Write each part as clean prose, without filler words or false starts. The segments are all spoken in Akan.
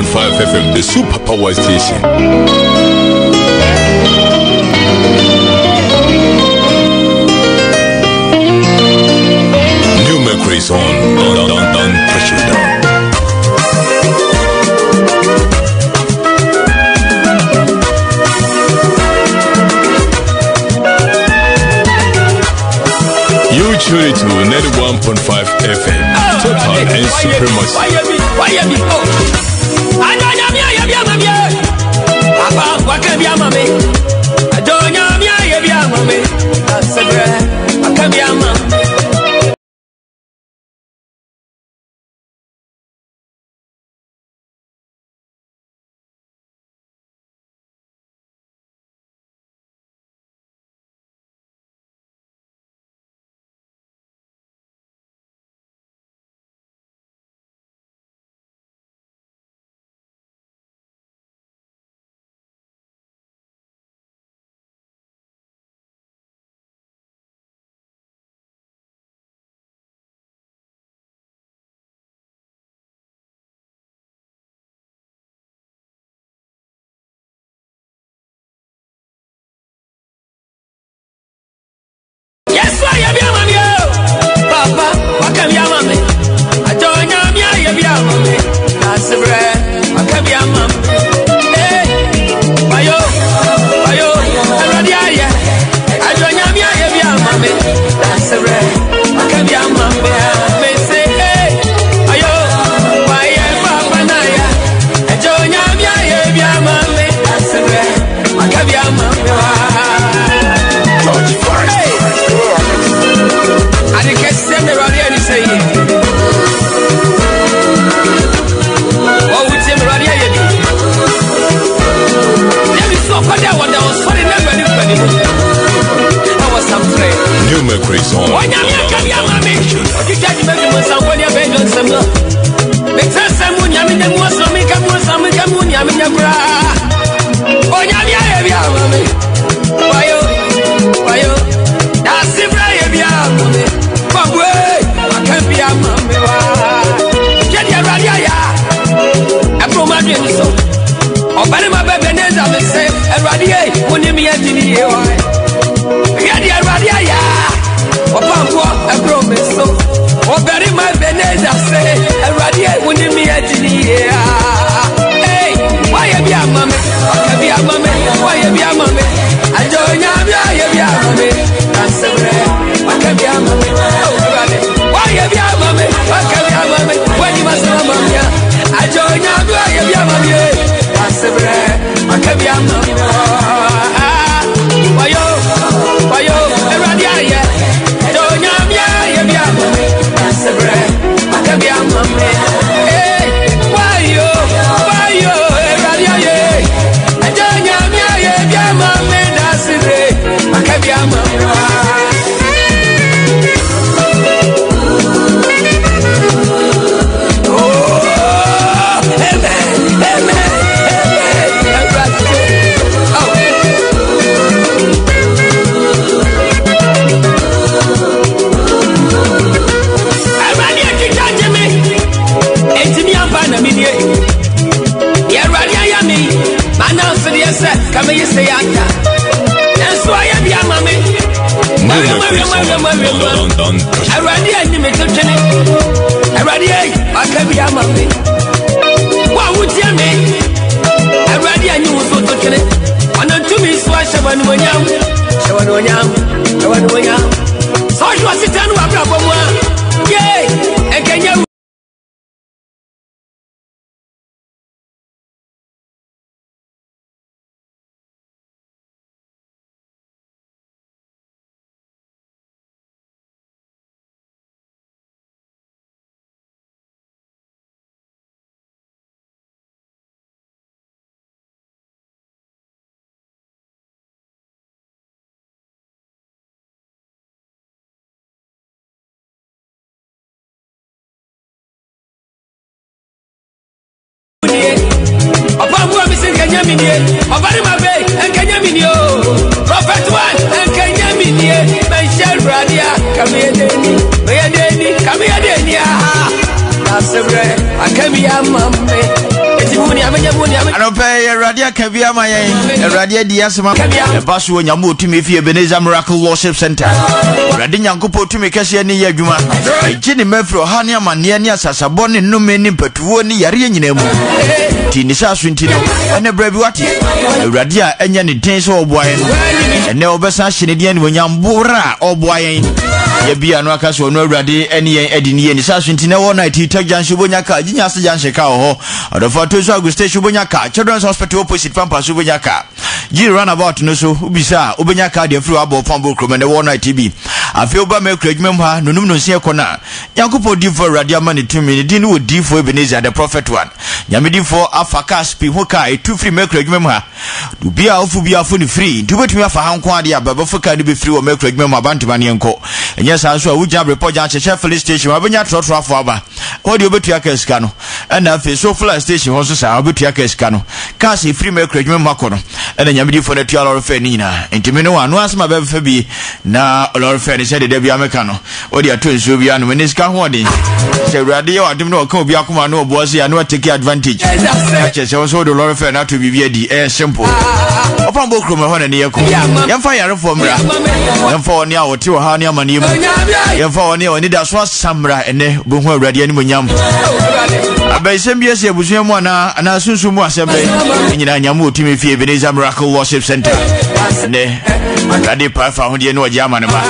91.5 FM, the Super Power Station. New Mercury on, don't push it down. You tune it to 91.5 FM, Total and Supremacy. Why me? Oh, I don't know me. Papa, what can be a mommy? I don't know me. That's a bread. What can be a mom? New Mercury on. Prophet one and Kenya Minie, Michelle Radia, come here, Deni, come here, Deni, that's a bread. I can be a mummy. Anope Radia Kabia Maya, Radia Diasma, Basu Yamu to me for Ebenezer Miracle Worship Center. Radin Yankupo to me Kasiani Yaguma, Jenny Mefro, Hania Maniania, Sasaboni, no many but one Yarian Tinisa Swintino, and a Brebuati, Radia, and Yanni Tenso Boyan, and Neobasa Shinadian when Yambura or Boyan. Yabia no akaso no Radi any Edini and Saswintina one night he took Jan Shubonyaka, Jinas Jan Shekao, or the Fortusa Auguste Shubonyaka, Children's Hospital opposite Pampa Subonyaka. G runabout no so Ubisa, Ubonyaka, the flew above Fambucrum and the one night TB. I feel by my Craig Memha, no no see a corner. Yankupo D for Radia money 2 minutes, didn't would D for Ebenezer, the prophet one. Yamidi for Afakas, Pihoka, 2 free Mercraig Memha. To be out for be a fully free, to wait me for Hanquadia, but for can be free or Mercraig Memha Bantamanianco. And yes, I saw we job report at Sheffield Station. I've been at Trotro Faba. What do you bet to Yakescano? And I feel so full station also say I'll be to Yakescano. Cassie free Mercraig Memacono. And then Yamidi for the Tiala of Fenina. And to me, no one was my baby Fabi. Now, Lord Fanny said the Debbie Americano. Or the twins will be on when it's come one day. Say Radio, I don't know, Kobiakuma, no bossy, I know take advantage. I also the Lord Fan to be the air simple. Upon Bokrum, one and Yako. Young fire for me. And for now, or 2 Hania Manim. For now, I need a swat Samra and Bungo Ready and Munyam. By some years, I was Yamana and I soon assembly in Yamu Timmy Ebenezer Miracle Worship Center. And Radi found you know Yamanama.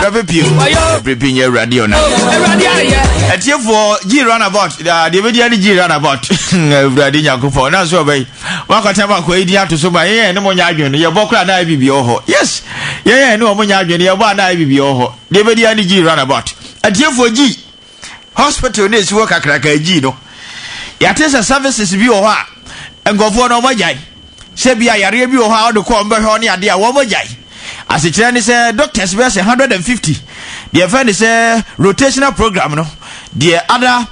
Rabbi Pew, preparing your radio now. At you for G runabout, the video G runabout. Radina Kupo, now so by Wakatama Quadia to Sumaya, no more Yagan, your Bokra and I be Bioho. Yes, yeah, no more Yagan, your one I be Bioho. The video G runabout. At you for G. Hospital needs work a cracker G, no. Yatesa services Bioha and go for no Majai. Sebia Yarabio how to come back on Yadia Womajai. As the Chinese doctors were 150. The friend is a rotational program, no. The other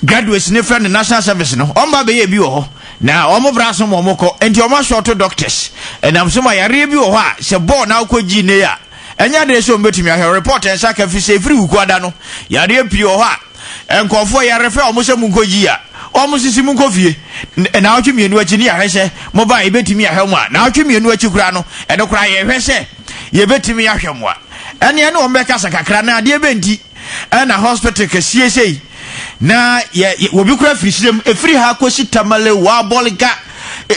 graduates in the national service, no. On my baby, now, Omo Brasso Momoko, and your short doctors. And I'm so my Arabia, se born now could Ginea. And Yadreso Betimia, her reporter, and sacrifice free Guadano, Yarabia, and Confoy Refer Musamunkogia. Almost is Munkofi, and now to me and what you I say, mobile bet me a helma, now to me and what you grano, and no cry a say, ye bet me a helma. And you know, Mecasaka crana, dear Benti, and a hospital CSA. Now, ye will be crafty, a free hakosi tamale, wabolica,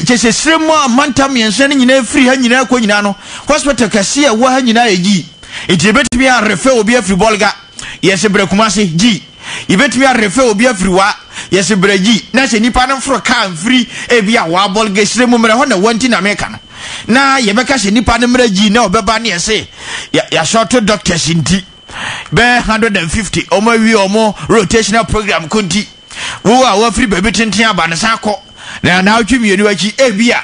just a slim mantami and sending in a free hangina coinano, hospital cassia, wahangina ye. It you bet me a refer will be a free bolga, yes, a brekumasi G. You bet me a refer will be a free wa. Yes, Breji, Nasa Nipanam for a car free, a be a wabble gets remember on the one in American. Now, Yabaka Nipanam Regi, no, Babani, say, ya short doctors in tea. Bear 150 or more rotational program country. Who are free baby tintia banasako. Now, to me, Abia.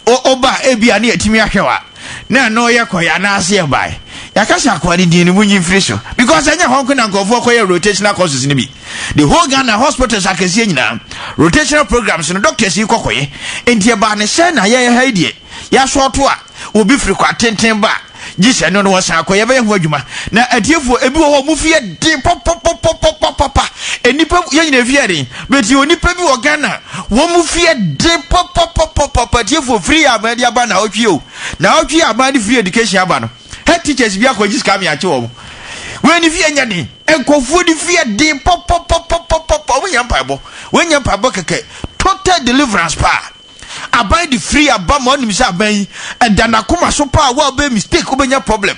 Oba Abia near Timiakawa. Now, no Yakoya, Nasia by. Yakasa kwani dini munyi friso because anya honko na nkofo koye rotational courses ni bi the whole Ghana hospitals akese nyina rotational programs no doctors yi kokoye entie ba ne se na ye haidie ya soto a obi firi kwa tenten ba gise no no san koye be ho adwuma na atiefo ebi wo mu fie de pop enipa ye nyina fie de beti onipa bi wo Ghana wo mu fie de pop atiefo free amadi aba na otwie o na otwie amadi free education aba no head teachers be akwa just come here to when if you nyane enkofu di fear de pop when you paibo keke total deliverance pa abai the free abamon nimsa abai and dan akoma so pa wa be mistake obenya problem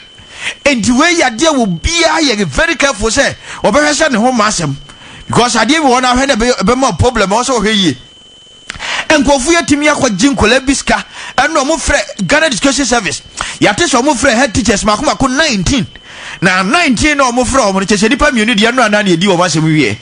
and the way ya there will be you very careful say obehwese ne ho masem because ade we wona hwe na be more problem also hwe enkofu yatimi akwa jinkola biska eno mo frɛ Ghana Education Service yate so mo frɛ head teachers makoma ko 19 na 19 no mo frɛ mo kyese nipa mienu de eno ana na edi o masem wie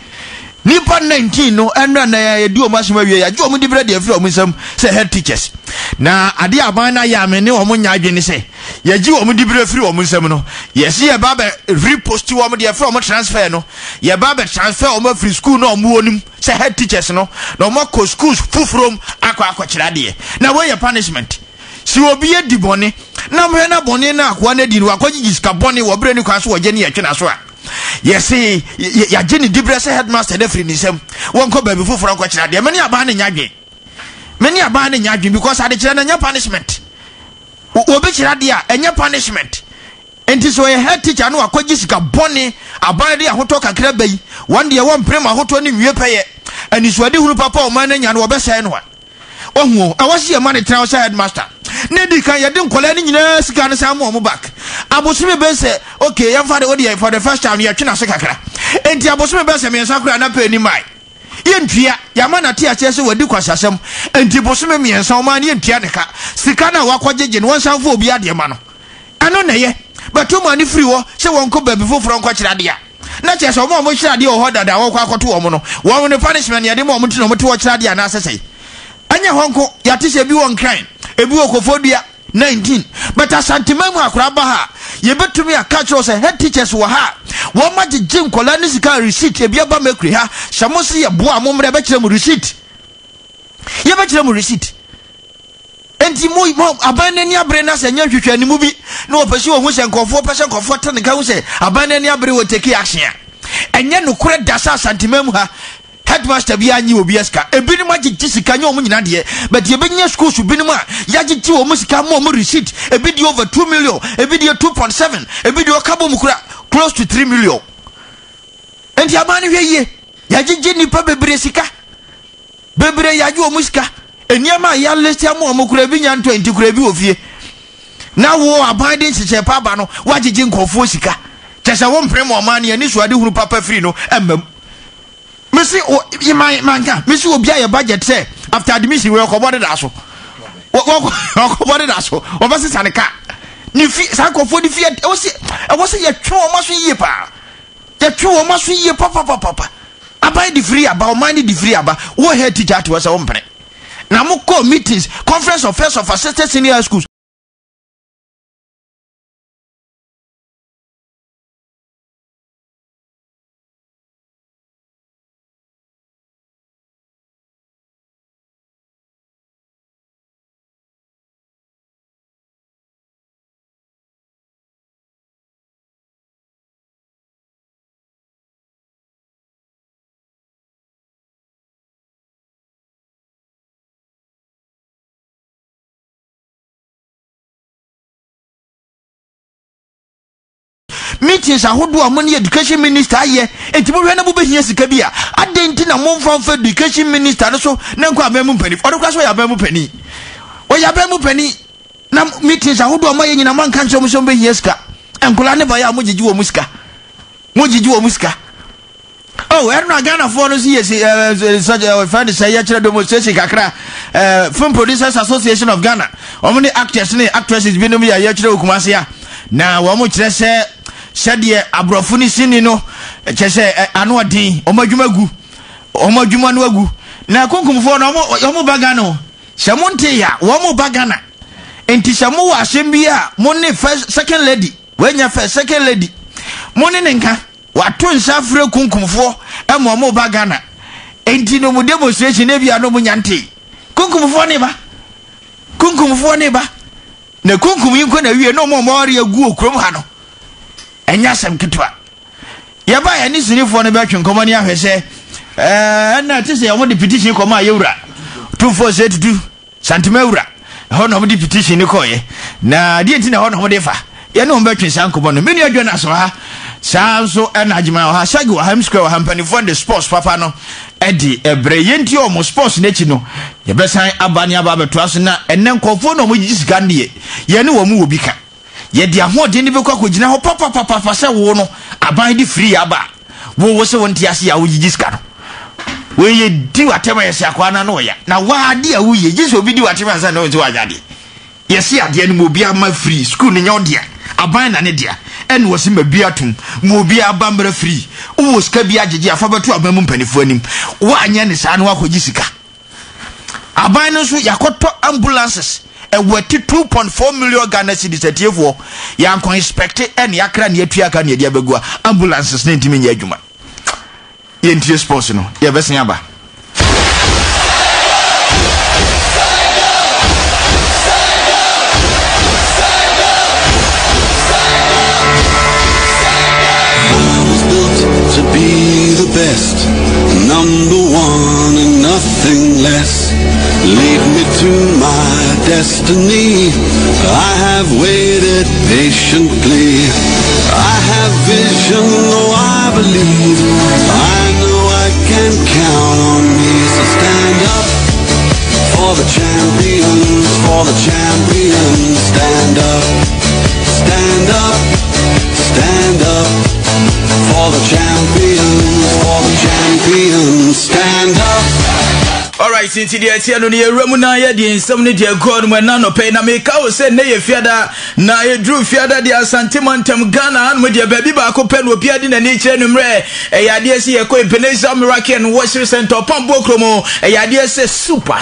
nipa 19 no eno na edi o masem wie ya jo mo di brɛ de frɛ mo nsam sɛ head teachers na ade aban na ya me ne o mo nya adwene sɛ ya ji o mo di brɛ frɛ o mo nsam no yes ye ba be repost o mo de frɛ o mo transfer no ye ba be transfer o mo free school no o mo onim say head teachers no more schools from akwa chirade na we your punishment si obi e di bone na me na bone na akwa na di no akwa giska bone wo bre ni kwa so wo je ni ya twena so a yes ya je ni dibre say headmaster de free ni sem won ko ba bi foforo akwa chirade me ni aba na nya dwen many abandon yadwin because I declare no punishment obi kira dia enya punishment enti so ye head teacher no akwaji sika bone abande ahoto kakra bayi one day one prem ahoto ni wie peye ani so ade hunu papa o man nya no obese no ohu awase ye man tran so headmaster ne di kan ye de nkola ni nyina sika no sam mo back abosome be se okay ye fa de odi for the first time ye twena so kakra enti abosome be se me sakura na pa ni mai ye ntua ya ma na te a chese wadi kwasasem enti bosome me ensa o man ye ntua ne ka sika na wakwajeje no wansan fo obi ade ma no ano na ye but you money free wo se won ko baby foforo nko kira de a na chese o mo kira de o ho dada wo kwa akoto wo mo no wo ne punishment ye de mo mti no mo te wo kira de a na asesei anya honko ya te se bi won crime ebi wo kofodua 19 but asantimamu akura ba ha ye betumi aka kiro se head teachers wo ha wo magije nkola ni sika receipt ebi aba makuri ha shamosi ye bo amomre be kire mu receipt ye be kire mu receipt enti mo abanani abre na se nya hwehwe ni mu bi na opesi wo hu se nkofo pese nkofo tane ka hu se abanani abre wo take action enye no kure dasa asantimamu ha headmaster bi anyi obi eska ebi ni magije sika nya omunyina de but ye benya schools bi ni ma ya gije o musika mo receipt ebi di over 2 million ebi di 2.7 ebi di okabo mukura close to 3 million enti abani hweye ya gije ni pa bebre sika bebre ya ju o musika eniama ya list ya mo mukura bi nya 20 kura bi ofie na wo abade chiche pa ba no wa gije nkofo sika chese wo mpre mo man ye ni so ade hunu papa free no emmam Missy, manka, Missy will be a budget say after admission we are covered as well. Covered as well. Or was it a car? Nifi, Sanko for the Fiat. I was a true must ye pa. The true must ye papa. I buy the free about money the free about what head teacher to us own. Now, more call meetings, conference of first of assistant senior schools. Meetings ahodo amoni education minister aye enti mo hwe na bo behia sika bia adenti na mo mfa education minister no so na nkwa abemu pani odo kwa so ya abemu pani o ya abemu pani na meetings ahodo amaye nyina man kan so behia sika enkola ne ba ya mo gigi wo musika oh erna Ghana for no see such a friend say ya kire demonstration kakra film producers association of Ghana omni actors ne actresses bi no ya kire okumase ya na wo mo kire se Shadia abrofuni sini no chese anu odin omadwuma no agu na konkumfo no omo baga no shamonte ya wo mo baga na enti shamo wa assembi a mo ne first second lady wenya first second lady mo ne nka wato nsafre konkumfo e mo baga na enti no mo demonstration e bia no mo nyante konkumfo ne ba na konkum yin ko na wie no mo ori agu okrom ha no enya sem kitwa ya ba ya ni sinifo ne ba twenkomo ni ahwese na tise ya mo de petition koma yewura 2472 santimewura ho no mo de petition ni koye na die ntina ho no mo de fa ya no mo ba twensan komo no meni adwo na so ha sanso na agima ha shagi wa ham square wa hampani for the sports papa no edi ebre yenti o mo sports nechi no ye besan abani aba beto aso na enen kofo no mo jisika ndie ye ne wo mu obi ka ye dia hode ni bekwa kogina ho papa se wo no aban di free aba wo se wonti ase ya wo jisika no we ye di watema yesi akwana no ya na wa de a wo ye jiso obi di watema sa na wonti wa jade yesi ade ni mo bi ama free school ni nya odia aban na ne dia en wo se mabia tum mo bi aba mra free wo ska bi agege afa beto aban mu mpanifo anim wa anya ne sa na wa kojisika aban no so yakoto ambulances worth 2.4 million Ghana cedis etiefo ya nkon inspect en yakra ne atua ka ne dia begua ambulances ne ntimi nya adwuma ye ntie sports no ye besen aba to be the best, number one and nothing less. Leave me destiny. I have waited patiently. I have vision, oh I believe. I know I can count on me. So stand up for the champions, for the champions. Stand up, stand up, stand up. For the champions, stand up. Alright, since the Etiano near Ramuna, the insomnia dear God, when none of pain, I make our say, nay, Fiada, na drew Fiada, the Santimantam Ghana, and with your baby back open with Piad in the nature number, a idea see a coin Peneza Miracan, Washington Center, Pambo Cromo, a idea says super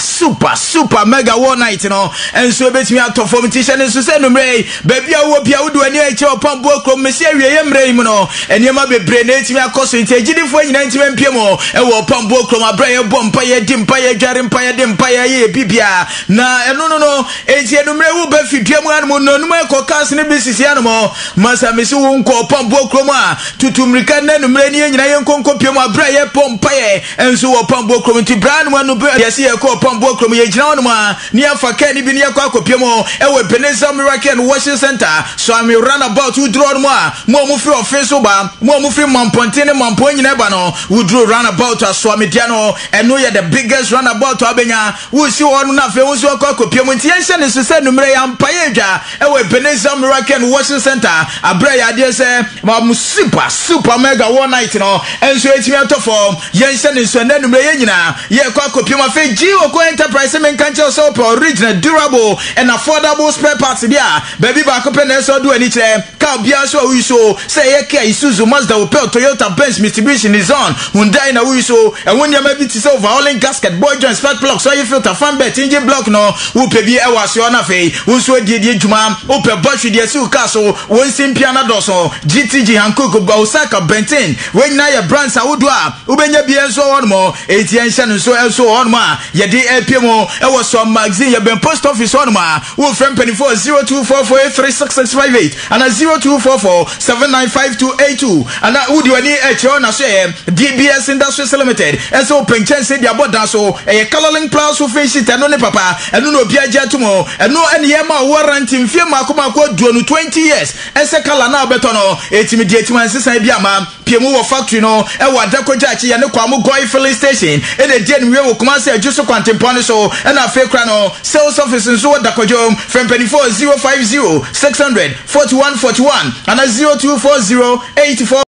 mega one night, you know, and so bet me out of formatation and Susan Ray, baby, I will be out to any Pambo Crom, Monsieur Raymano, and you might be brainating me a cost in Tajidi for 90 PMO, and will Pambo Crom, a brain bomb, Dimpire. Jarimpaya Dempaya ye Bibia na no enti enumre wo ba fidua mu anmo no numa ekokas ne bisisi anmo masa mesi wo nko pambo kroma tutumrika na numre ni nyina ye nkonko piem abra ye pompaye enso wo pambo krom ti brand mu no be yesi ye ko pambo krom ye gina no ma ni afa ka ni bi ni akwa kopiem e we Peneza Miracle Washington Center so am run about we draw no mo free office ba mo free mamponte ne mampo nyina ba no we draw run about so am dia no eno ye the biggest run about to abenya wo si wonu na fe wo si okọ kopiem nti yenhye ne se numre ya mpaye dwa e we Peneza Miracle Washington Center abra ya de se ma super mega one night no enso etimi atofo yenhye ne so na numre ye nyina ye okọ kopiem afa gi okọ enterprise men kanche so original durable and affordable spare parts dia baby ba ko pene so do ani kire ka bia so wi so say ye Kia, Isuzu, Mazda, Opel, Toyota, Benz, Mitsubishi, Nissan, Hyundai na wi so e won ya ma bi ti so overhauling gasket boy joint spark plug so you filter fan belt engine block no wo pe bi e wa so na fe wo so die dwuma wo pe battery die si ka so won simpia na do so GTG Hankook Osaka Benton when na your brands a wo do a wo benya bi enso won mo etien hye no so enso won mo a ye de apm e wo so magazine ye ben post office won mo a wo frem 0244836658 and 0244795282 and wo di wani e che na so DBS Industries Limited enso penchen se dia boda so e coloring plus so face it no ne papa eno no obi agya tumo eno ene ye ma warranty mfie makoma duo no 20 years ense kala na beto no etimi die etiman sesan bi ama piemu wo factory no e wa dakoja achi ye ne kwamo Goi filling station e de die nwe wo kuma se adjuso kwantempone so e na fe kra no sales office so dakojo from 24050 600 4141 and 02408444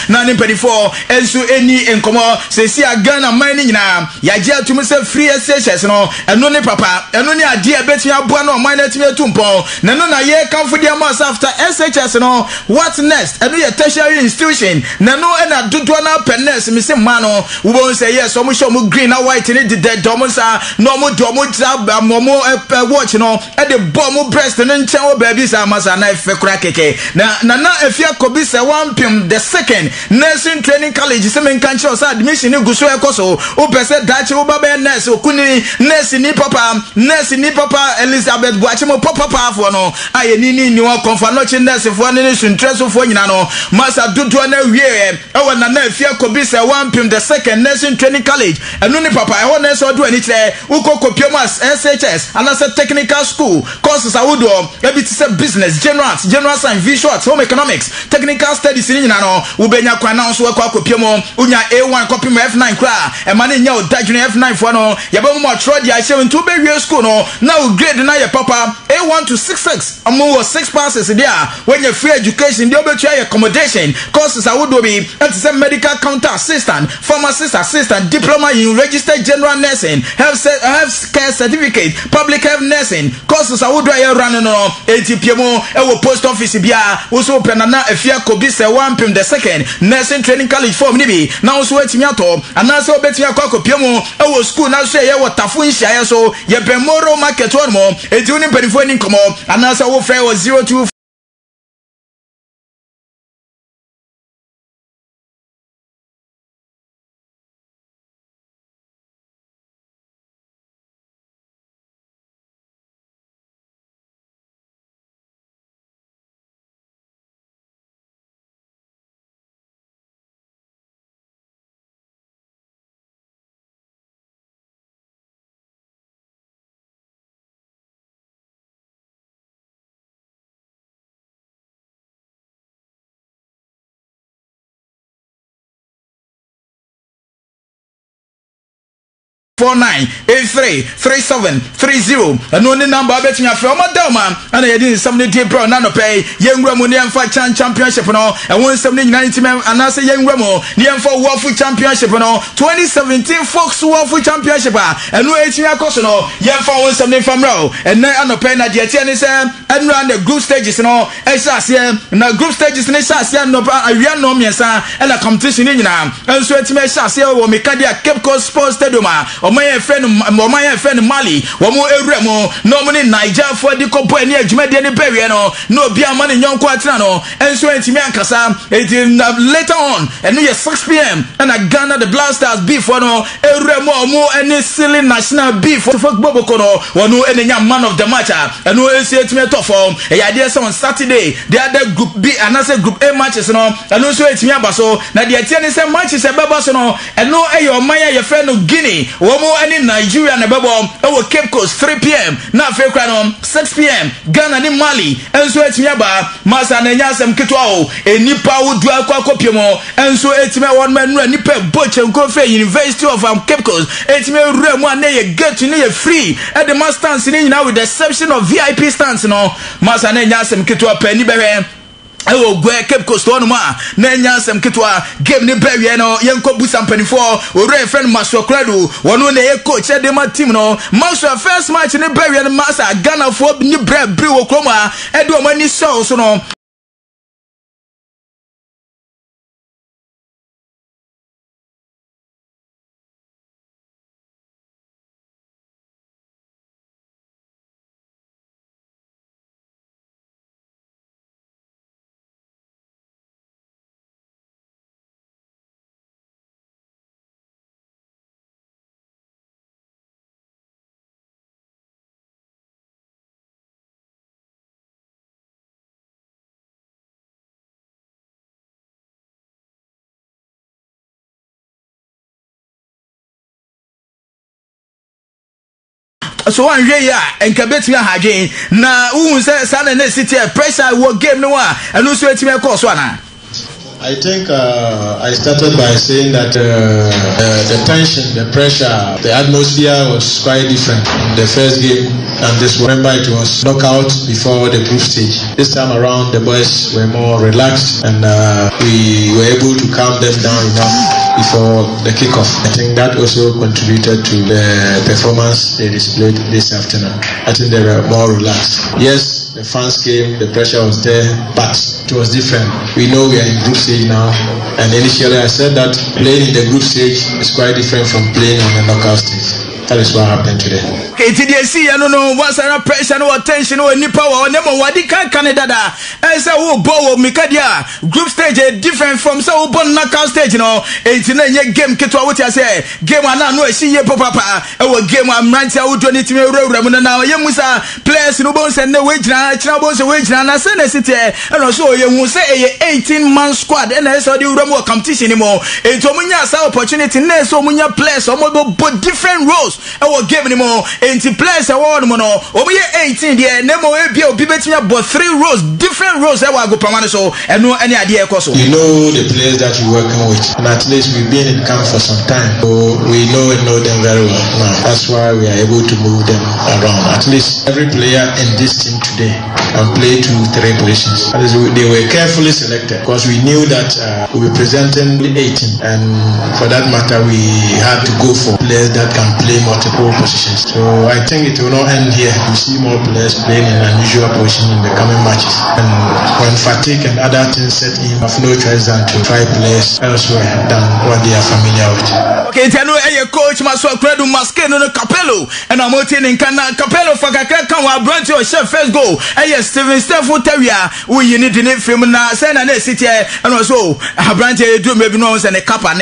na ni 24 enso eni enkomo se si Ghana man ni nyina ya je atumi se free SHS no eno ne papa eno ne ade e betimi aboa no man na timi atumpo na no na ye kamfo dia mas after SHS no what next eno ye tertiary institution na no ena dodo na penes mi se man no wo bon say yes o mo show mo green na white ni de domo sa no mo do mo za mo watch no e de bomb mo breast no nchen wo baby sa masa na efe kura keke na efia kobi se Pim the second nursing training college se men kan chiro sa admission ni guso ekoso o pese dachi wo baba nurse okuni nurse ni papa Elizabeth Boachi mo papa fo no aye ni won konfa no chi nurse fo ni suntreso fo nyina no masa dodo na wie e wo na afia kobi se Pim the second nursing training college enu ni papa e ho nurse odo ani kire wo kokopio mas SHS anase technical school courses awodo e bi ti se business general science visual home economics technical studies ni nyina no wo benya kwa na so kwa kopiem unya A1 copy F9 kra e ma ne nya o dajune F9 fo no ye ba mo tro dia hye ntu be wie school no na o grade na ye papa A1 to 66 amu 6 passes there when you free education dey obetua your accommodation courses awodo bi that is a medical counter assistant pharmacist assistant diploma in registered general nursing health care certificate public health nursing courses awodo ye run no etipiemo e wo post office bia wo so penana afia kobi say one pim the second nursing training college form ni bi na so atimi ato anase obetimi akwa piemu e wo school na so ye wotafo nhia so ye Bemoro market one mo eti uni penifo ni komo anase wo frɛ wo 02 49833730 and only number betting a from Madama and I didn't some deep brown nano pay young Ramo near for championship no and 170 men and I say young Ramo near for Waffle Championship no 2017 Fox Waffle Championship and no 18 no young for 170 from row and then on the pen at the tennis and run the group stages no SRC na group stages in SRC no Arian no miasa and a competition in now and so it's me SRC or Mekadia Cape Coast Sports Stadium my friend Mali, Womo Eremo, no money Niger for the company near Jumedian Beriano, no beer money young Quatrano, and so it's Miancasa, it is later on, and near 6 p.m. and I Ghana the Blasters beef for no Eremo, more any silly national beef for Bobocono, or no any young man of the match, and no SCH form, a idea on Saturday, the other group B and I said group A matches, no, and also it's Miabaso, now the Atianis matches a Babasono, and no Ayo Maya, your friend of Guinea, Womo any Nigeria and Babo, our Cape Coast 3 p.m. Now Fekran 6 p.m. Ghana ni Mali, and so it's Miaba, Masa Nanyasam Kitwao, a Nipa would do a Quacopiamo, and so it's me one man Nipa Butch and Coffee University of Cape Coast, it's me room one day get to near free at the master stands in now with the exception of VIP stands, no Masa Nanyasam Kitwa Penny Bere. Oh, go Cape Coast one ma. Nenya sem kitwa game ni bewe no yenko busa mpanifo. Ore friend Maswa Kredu. Wanu ne ye coach de ma team no. Maswa first match ni bewe no masa Ghana for ni bre wo kroma. Edu mani so no. So one year and Kabet Haji na who says San City pressure what game no one and also it's me course one. I think I started by saying that the tension, the pressure, the atmosphere was quite different in the first game and this one. Remember it was knockout before the group stage. This time around the boys were more relaxed and we were able to calm them down enough before the kickoff. I think that also contributed to the performance they displayed this afternoon. I think they were more relaxed. Yes, the fans came, the pressure was there, but it was different. We know we are in group stage now, and initially I said that playing in the group stage is quite different from playing on the knockout stage. That is what happened today. KTDC, I don't know what's our pressure, no attention, no any power, no more. What the Canada? As a who bow Mikadia group stage different from so bon knockout stage, you know. It's in a game. Ketwa, what I say, game one no see ye papa. Our game one right out to any Ramona now. Yamusa players no bones and no wage now, troubles wage now. I send a city and also you will say a 18-man squad and I saw the Ramo competition anymore. It's a opportunity, so munya players, but different roles. Our game anymore. Ain't players award mono. Over here 18 there. Nemo be betting about 3 rows, different rows. I will go permanent so and no any idea also. We know the players that we're working with, and at least we've been in camp for some time, so we know them very well now. That's why we are able to move them around. At least every player in this team today and play 2-3 positions. They were carefully selected because we knew that we were presenting 18, and for that matter, we had to go for players that can play multiple positions. So I think it will not end here. We see more players playing in unusual positions in the coming matches. And when fatigue and other things set in, we have no choice than to try players elsewhere than what they are familiar with. Okay, tell you, coach Maswa Credo Maskeno Capello, and I'm out in Cana Capello for Kaka Brand your chef first goal. Yes, Steven Stefan Terrier, we need to name film now, send an city, and also a branch do maybe no and a kappa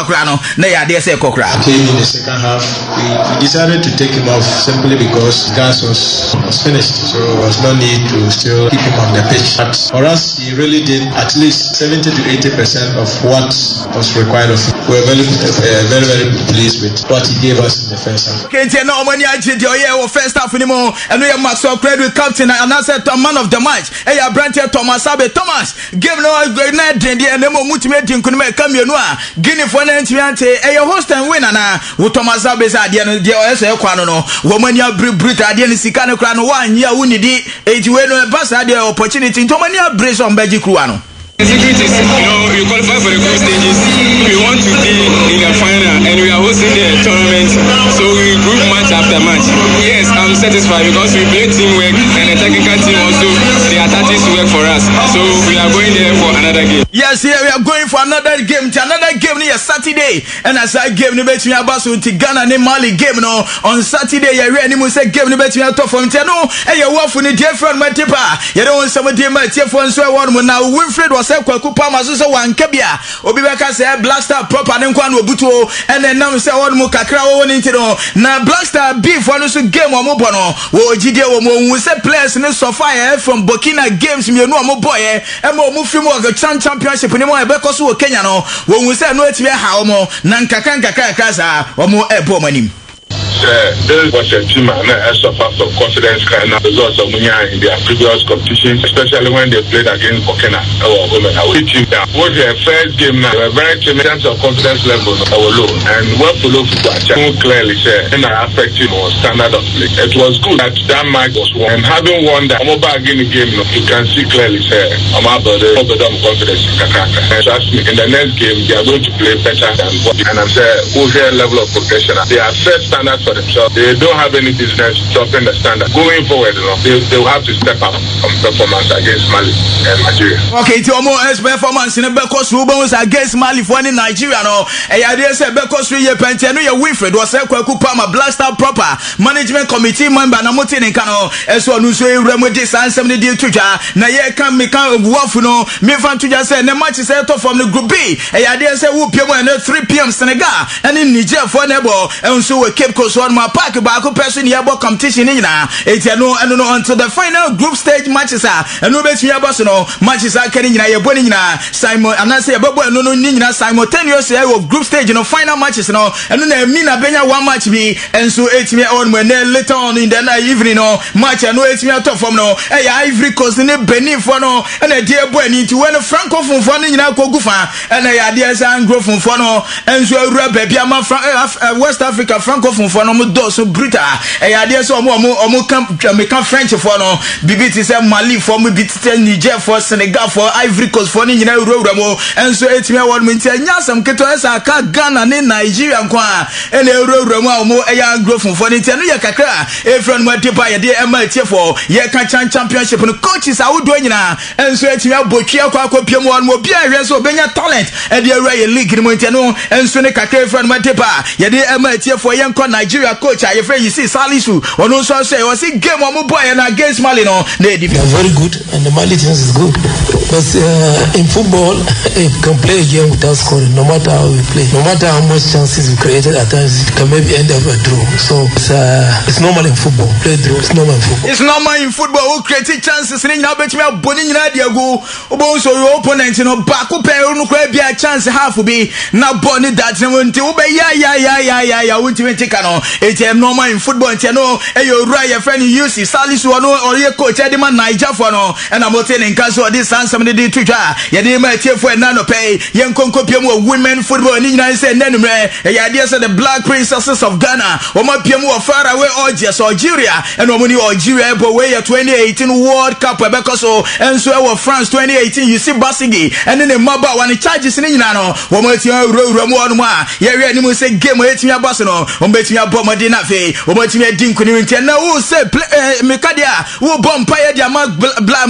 grano. Nay, I dare say Kokra. Came in the second half, we decided to take him off simply because gas was finished, so there was no need to still keep him on the pitch. But for us, he really did at least 70 to 80% of what was required of him. We were very pleased with what he gave us in the first half. Okay, no money I did your first half anymore, and we have Maxwell Credit captain and I said man of the match. Hey, I brand here Thomas Abe Thomas. Give no great night and the multimate couldn't make come you know. Guinea for an entry, hey, host and winner now. With Thomas Abe said, the OSA Quano, woman ya Brita, the Sicano Crano 1 year, we need 8 bus had the opportunity to many brace on Beji Cruano. The secret is, we qualify for the group stages. We want to be in the final, and we are hosting the tournament. So we group match after match. Yes, I'm satisfied because we play teamwork, and the technical team also, they are starting to work for us. So we are going there for another game. Yes, here we are going for another game. Another game near Saturday, and as I game the bet me about to Ghana and Mali game no on Saturday. You ready? We say game the bet me out of from Teno. And you work for the dear friend my tipper. You don't want somebody my dear friend so one now Winfred was say kwaku pama so wan kabia obi beka say Blackstar proper ne nkwa no obuto and then now say one mu kakra wo ni ntino na Blackstar beef one so game wo mo bono wo gidie wo mo say players ne Sofia from Burkina Games me no mo boy e ma mo film wo championship ne mo e be koso wo Kenya no wo say no etiwe ha wo mo na nkaka sa wo mo e bo manim. This was a team and a suffer from confidence kind of results of Munya in their previous competition, especially when they played against Burkina or women. I will team down. Was their first game now. They were very timid in terms of confidence level. Our low and what to look for clearly said in our affecting our standard of play. It was good that match was won. And having won that mobile game, you can see clearly say I'm about the confidence in Kakaka. And trust me, in the next game they are going to play better than what and I'm saying who's their level of progression. They are first standard for themselves. They don't have any business dropping the standard. Going forward, they will have to step up on performance against Mali and Nigeria. Okay, to more performance in the Bekos Rubens against Mali for Nigeria. No, I dare say Bekos Rie Penteno, your Winfred was a Kwakupama Blackstar proper management committee member Namotin and Kano, as well as Remedy San 70 Tuja. Na ye can make a wafuno, me fan to just say the match is set off from the group B. I dare say whoop you at 3 p.m. Senegal and in Niger for Nebo, and so we Cape Coast on my park about person here about competition in it's no and no until the final group stage matches are and no bet here about no matches are getting your bonina Simon and I say about no nina simultaneously of group stage no final matches no and then Mina Benya one match me and so 8 me on when later on in the evening no match and no 8 me out of from no hey Ivory Coast in Benin for no and a dear boy need to win a Francophone for in Kogufa and I idea and grow from for no and so baby I'm West Africa Francophone for no so Brita e ade so omo can French for no bibiti say Mali for me bibiti Niger for Senegal for Ivory Coast for ni nyina ewura mo enso etime won me ntia nyasam keto esa ka Ghana ne Nigeria kwa ene ewura mo omo eya grow for ni ntia no ye kakra e friend mo depa ye de ema tie for ye ka championship no coaches awodo nyina enso etime abotwe akwa piem won mo bia hwe so benya talent e de ewura ye league ni mo ntia no enso ne kakra friend mo depa ye de ema tie for ye nko Nigeria coach I afraid you see Salisu or no so say was a game on boy and against Mali no they very good and the Mali team is good but in football you can play a game without scoring no matter how we play no matter how much chances we created at times it can maybe end up a draw so it's normal in football play draw it's normal in football who created chances in now bet me boni nyina dia go obo so your opponent no back up no kwa bia chance half be na boni that no nti wo be ya won't take no it's normal in football and no your right your friend you see Salisu no or your coach Edman Niger for no and I'm telling Kaso this and some nsɛm ne de to dwa yɛde ma tiefo ɛna no pɛi yɛnkonkopia mu women football ni nyina sɛ nanumrɛ ɛyɛ adeɛ sɛ the Black Princesses of Ghana wɔma pia mu wɔ far away Algeria and wɔn Algeria but we 2018 World Cup ɛbɛkɔ so ɛnso ɛwɔ France 2018 you see Basigi ɛne ne mmaba wɔn charges ne nyina no wɔn atia wura mu ɔno a yɛhwɛ anim sɛ game ɛtumi aba so no wɔn bɛtumi abɔ mɔden na afei wɔn atumi adi nkunim ntia na wo sɛ mekadia wo bɔ mpa yɛ de ama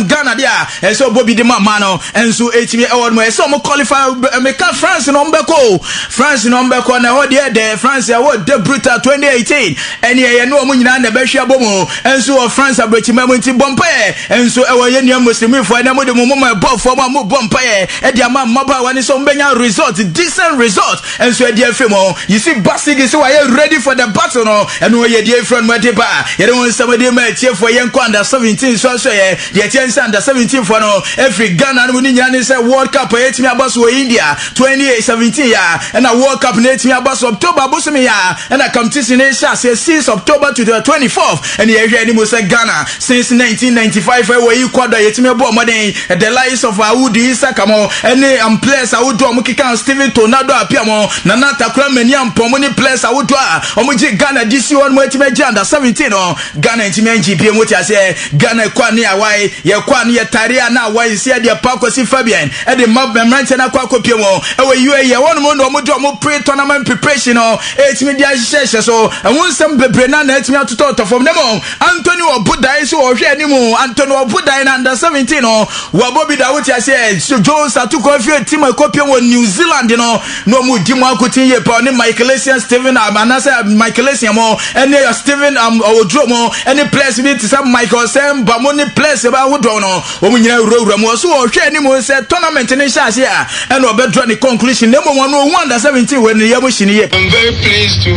Ghana dia ɛsɛ ɔbɔ bi de ma ma no ɛnso ɛtumi ɛwɔ no ɛsɛ ɔmo qualify meka France no ɔmbɛkɔ na hɔ deɛ de France ɛwɔ de brutal 2018 ɛne ɛyɛ no ɔmo nyinaa na bɛhwɛ abɔ mu ɛnso wɔ France abrɛkyima mu nti bɔ mpa yɛ ɛnso ɛwɔ yɛ nua muslimifo ɛna mo de mo ma ɛbɔ fɔm a mo bɔ mpa yɛ ɛde ama mmabaawa ne sɛ ɔmbɛnya result decent result ɛnso ɛde afɛ mu you see Basigi so wɔyɛ ready for the battle no ɛno yɛ deɛ front mu ɛde ba yɛde wɔn nsɛm de ma ɛtiefo yɛn kɔ under 17 so yɛ deɛ tiɛ nsa under 17 for no every Ghana no ni nyina ne sɛ World Cup ɛtumi aba so wɔ India 2017 ya ɛna World Cup na ɛtumi aba so October bosomi ya ɛna competition ne hyɛ ase 6 October to the 24th ɛne yɛhwɛ anim sɛ Ghana since 1995 ɛwɔ Ecuador yɛtumi bɔ ɔmɔden the likes of Awudi Isaka mo ɛne players awodo ɔmo keka Steven Tornado apia mo Nana Takura Mania mpɔmo ne players awodo a ɔmo gye Ghana DC one mo ɛtumi gye under 17 no Ghana ɛtumi NGP mo ti ase Ghana kwa ne awai yɛ kwa ne yɛ tare na awai si ɛde Pakosi Fabian ɛde mabɛmranche na kwa kopie mo ɛwɔ UAE wɔn mo no ɔmo do ɔmo pre-tournament preparation no ɛtumi de ahyehyɛ so ɛho nsɛm bebre na ɛtumi atotɔ tɔfɔm ne mo Anthony Obudai so ɔhwɛ anim Anthony Obudai na under 17 no wabɔ bi da wo ti ase Joe Satuko afie team kopie wɔ New Zealand no no mo di mo akotin ye pa ne Michael Essien Steven Amanase Michael Essien mo ɛne Steven Odro mo ɛne players bi ti sɛ Michael Sem ba mo ne players ba hodo no ɔmo nyina wura mo so ɔhwɛ anim sɛ tournament ne hyɛ ase a ɛna ɔbɛdraw ne conclusion ne mo no under 17 when the yabo shini ye. I'm very pleased to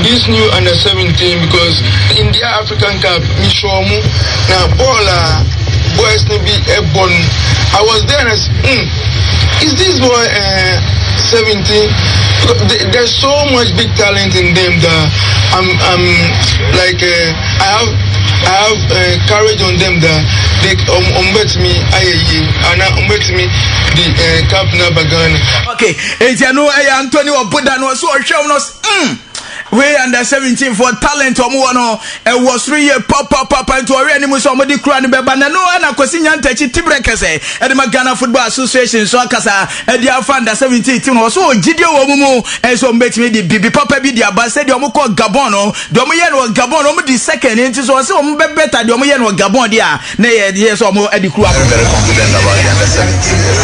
this new under 17 because in the African Cup Mishomu na Bola boys to be a born. I was there and I said, is this boy 17? There's so much big talent in them that I'm like I have courage on them that they umbet me and umbet me the cup na Ghana. Okay, Ejano Anthony Obuda no so show us we under 17 for talent omo no e was 3 year pop into ori animu so omodi kura ne beba na no na kwasi nyantachi tibrekese e de Ghana Football Association so akasa e de afa under 17 team no so ogide wo mumu e so mbetimi di bibi papa bi di aba se de omo ko Gabon no de omo ye no Gabon omo di second into so se omo be better de omo ye no Gabon dia na ye so omo e di kura. Very confident about the under 17.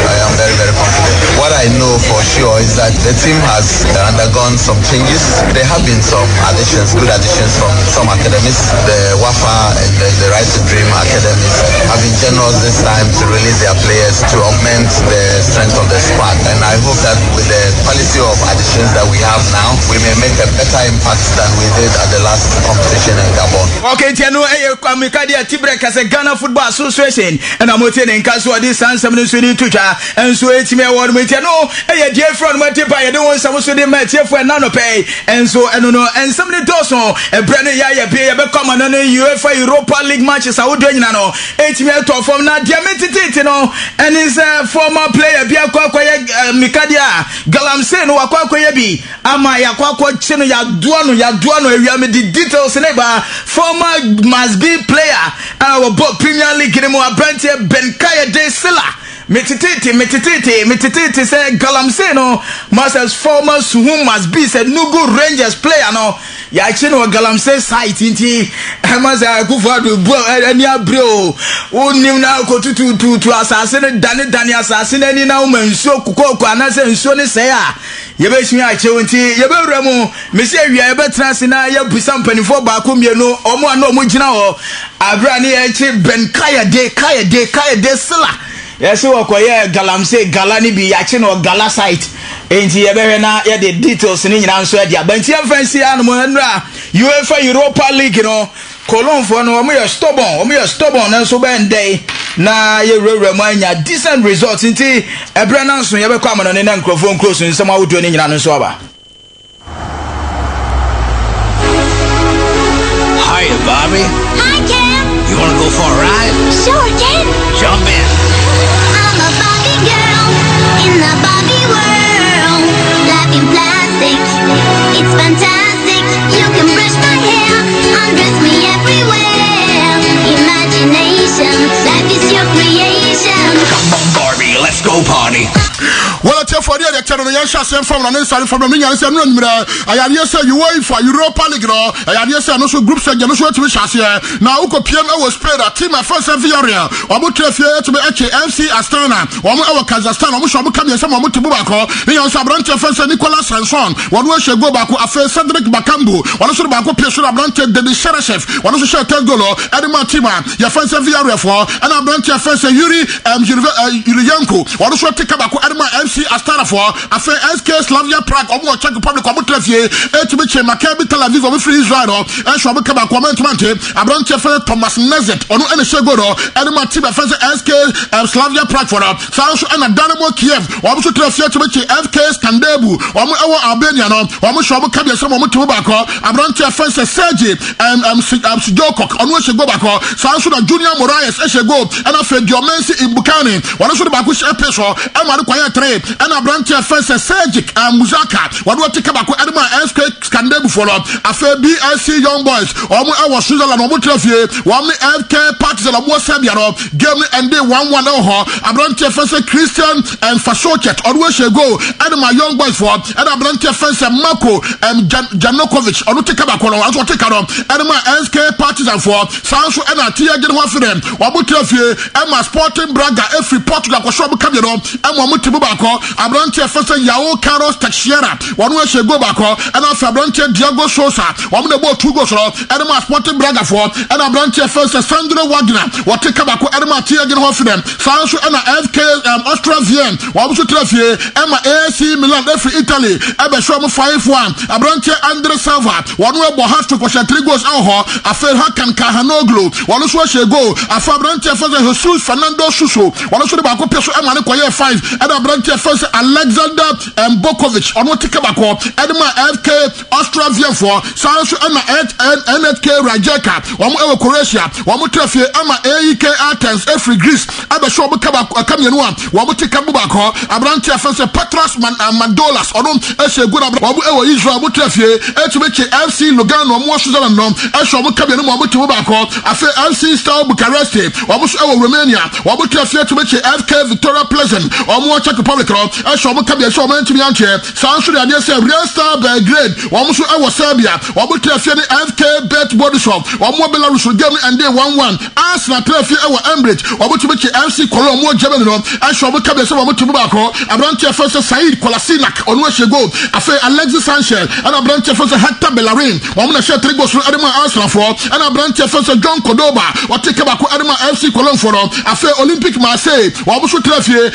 I am very confident. What I know for sure is that the team has undergone some changes. They have been some additions, good additions from some academies. The Wafa and the Right to Dream academies have been generous this time to release their players to augment the strength of the squad. And I hope that with the quality of additions that we have now, we may make a better impact than we did at the last competition in Gabon. Okay, Tiano, Amikadi Tibrek as a Ghana Football Association, and I'm waiting in Casua this and some news with Tucha, and so it's me award with Tiano, a dear friend, my tip, I don't want someone to met here for none pay, and so I don't know, and somebody does no, a brand new Yaya pay, a become an UEFA Europa League matches. I would do no, 8 minutes from now, Diametite, and his former player, Biako Mikadia, Galamsen, Wakwakoyebi, Amaya Kwako Chino, Yaduano, the details, neighbor, former must be player, our Premier League, Brantia Benkaya de Silla. Metititi say Galamseno must former who must be said Nugu Rangers player no Yachino Galamse site inti Hamaza Kufadu Ania Bro Unim now go to assassinate Danny assassin any now man so Kukoko and Sony say Yebeshmi Achewinti Yeberemo Monsieur Yabetrasina Yabusam Penny4 Bakum no Omo no Mujina Abrani Echi Benkaya de Silla. Yes, you are Galamse Galani be action or Gala site. Ain't ye ever now? Yeah, the details in answer. But your fancy animal UEFA Europa League, Colon for no, we are stubborn, and so bad day. Now you remind ya decent results into a brand answer. You ever come on an microphone close and somehow doing in Anasoba. Hiya, Bobby. Hi, Cam. You want to go for a ride? Sure, Cam. Jump in. I'm a Well, tell for the channel, the Yasha sent from an inside from the Minion. I had yes, you wait for Europa League. I had yes, and also groups and also to be here. Now, Uko PMO was played a team at first every area. Or would to be MC Astana, or our Kazakhstan, or Mushabu Kami, some of Mutubako, the Sabrante first Nicolas Sanson, one way she go back to Affair Cedric Bakambu, one also Bako Pierce Abrante, the Sheriff, one also share Tegolo, Edema Tima, your first every area for, and Abrante first Yuri Yulianko, one also take up Edema MC Astana for Affair SK Slavia Prague, or more Czech Republic, or Mutlefie, Etibiche, Maccabi Tel Aviv, or Free Israel, and Shabaka Comment, Abrante first Thomas Nezet, or no any Shegoro, Edema Tima first SK Slavia Prague for Sanso and Dynamo Kiev, or also Trafia to FK Skandebu, or our Albanian, or Mushabu some of Mutubako, Abrante first Sergi, Sujokok, on which go back, Sanso Junior Moraes, Eshego, and After Diomensi in Bukani, one also the Bakush Episode, and Maruquaya Trade, and Abrante first Sergic, and Muzaka, what will take about Edema SK Skandebu for After BSC Young Boys, or our Switzerland, or Mutrafie, one FK parties of Wasabiano, Game and day 1-1 Abrante first Christian and Fasochet, on which go, and my young boys for, and Abrante first Marco and Janokovic, or Utikabako, as what take on, and my SK parties and for, Sanso and Atia get one for them, Wabutrafie, and my Sporting Braga, every Portugal, Koshobu Camino, and Wamutibako, Abrante first Yao Carlos Taxiera, one way she go back, and after Abrante Diego Sosa, one the boat two goes, and my Sporting Braga for, and Abrante first Sandro Wagner, what take about Edema Tia get one for them, Sanso and FK Austria Vienna, Wabutrafie, and my AC Milan, every Italy, Ebeshom 5-1, Abrante Andre Salva, one way Bohas to push 3 goals out, Affair Hakan Kahanoglu, one also she go, Abrante first Jesus Fernando Suso, one also the Bako Peso and Manakoye 5, and Abrante first Alexander Bokovic, on what take about Edema FK Austria Vienna for, Sanso and NHK Rajeka, one way Croatia, one Mutrafie, and my AEK Athens, every Greece, Ebeshom Kamianua, Wabutika Bubako, Abrante first Petros Mandolas, or Eshe Good Abu Israel Mutrafie, FC Lugano, more Switzerland, Esho Kabianu Wabutubako, Afe FC Style Bucharesti, Wabush Romania, Wabutrafie to FK Victoria Pleasant, or more Czech Republic, Esho Kabia Showman to be on chair, Sansu and yes, Real Star Belgrade, Wamushu Serbia, Wabutrafie FK Bet Body Shop, or more Belarus game and day 1-1, Arsenal Trafie our Embridge, Wabutubichi FC Colombo Germany, Esho Kabia Showman Abrante first Said Kolasinak, on where she go, Afe Alexis Sanchez, and Abrante first Hector Bellerin, one of the 3 goals from Edema Arsenal for, and Abrante first John Cordoba, or take about Edema FC Cologne for, Afe Olympic Marseille, Wabushu Trafie,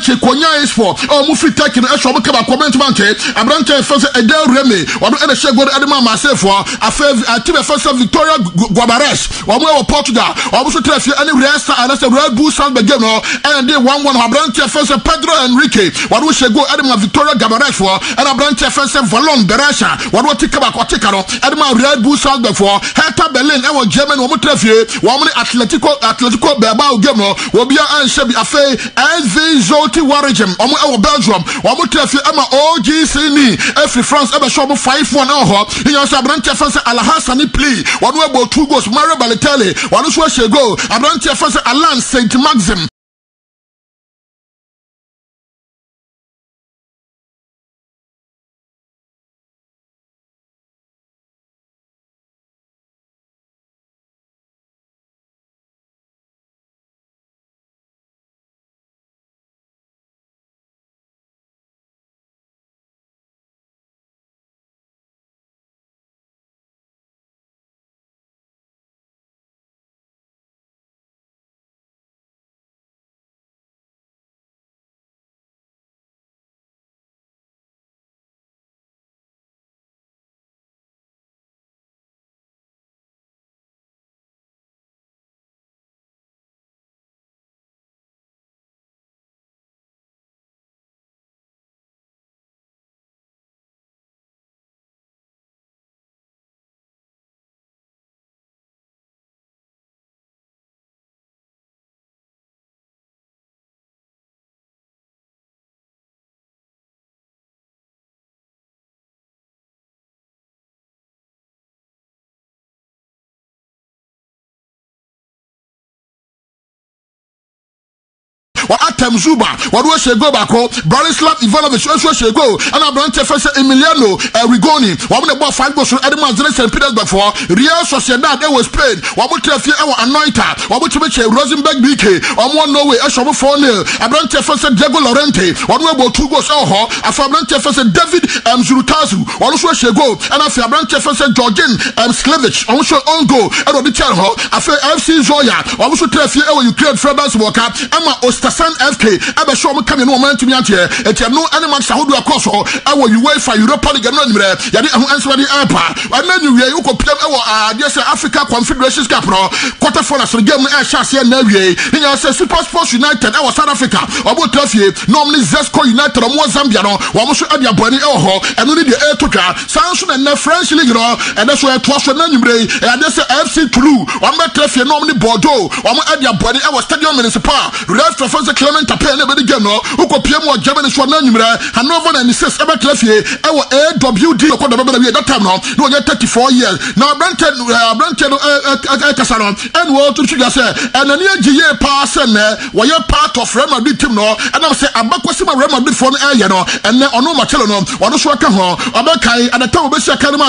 Konya is for Mufi taking a shop about comment mounted. Abrante first Edel Remy, or the Shego Edema myself for a first Victoria Guabares, or more Portugal, or also tell you any rest and that's a Red Bull San Begano, and they 1-1 Abrante first Pedro Enrique, what we should go Edema Victoria Guabares for, and Abrante first Valon Berasha, what we take about Coticaro, Edema Red Bull San for, Hertha Berlin, our German, or Mutrefie, one Atletico Bilbao Gemo, will be an Shebi Afe, SV Zoti Warrior, our Belgium, one more traffic, Emma OGC, every France ever show 5-1 in your Sabrante Fence Alahassani plea, one way about 2 goals, Mario Balotelli, one where she go, Abrante Fence Alan Saint Maxim. or Atem Zuba, what was she go back? Branislav Ivanovic also she go, and a branch of Emiliano Rigoni, one of the ball 5 goals to Edmonds and St. Petersburg for Real Sociedad, they was paid. What would tell you our anointer, what would you make Rosenberg BK, on one no way, a show 4-0, a branch of Diego Lorente, one way about 2 goals, a branch of David Zurutazu, also she go, and a branch of Georgian Slevich, also on go, and on the channel, a FC Zoya, also tell you our Ukraine Freders Walker, Emma Ostasan FK, ever show me coming no man to me out here, and you know any man who do a course, our UEFA Europa League, and Yadi answer the airport, and then you could play our Africa Confederation Cup, quarterfinals for the game, Chassis and Navy, in your Super Sports United, our South Africa, or what normally Zesco United, or more Zambiano, or also Adia Bonnie Oho, and only the air to car, Samson and the French League, and that's why it was for Nanimbre, and that's the FC Toulouse, or Metrefi, normally Bordeaux, or Adia Bonnie, our stadium municipal, Rudolph Professor Clement Tapé, never again, who could PM or Germany Swananimbre, Hanover and Sis Ebertlefi, our AWD, or that time now, no, 34 years. Now, Branton, Casaron, and what to say, and a near GA pass and were you part of Real Madrid team, no, and I say, I'm back with some Real Madrid for the air, and then on no Marcello, or no Swakaho, or Bakai, and the time of Bessia Academy,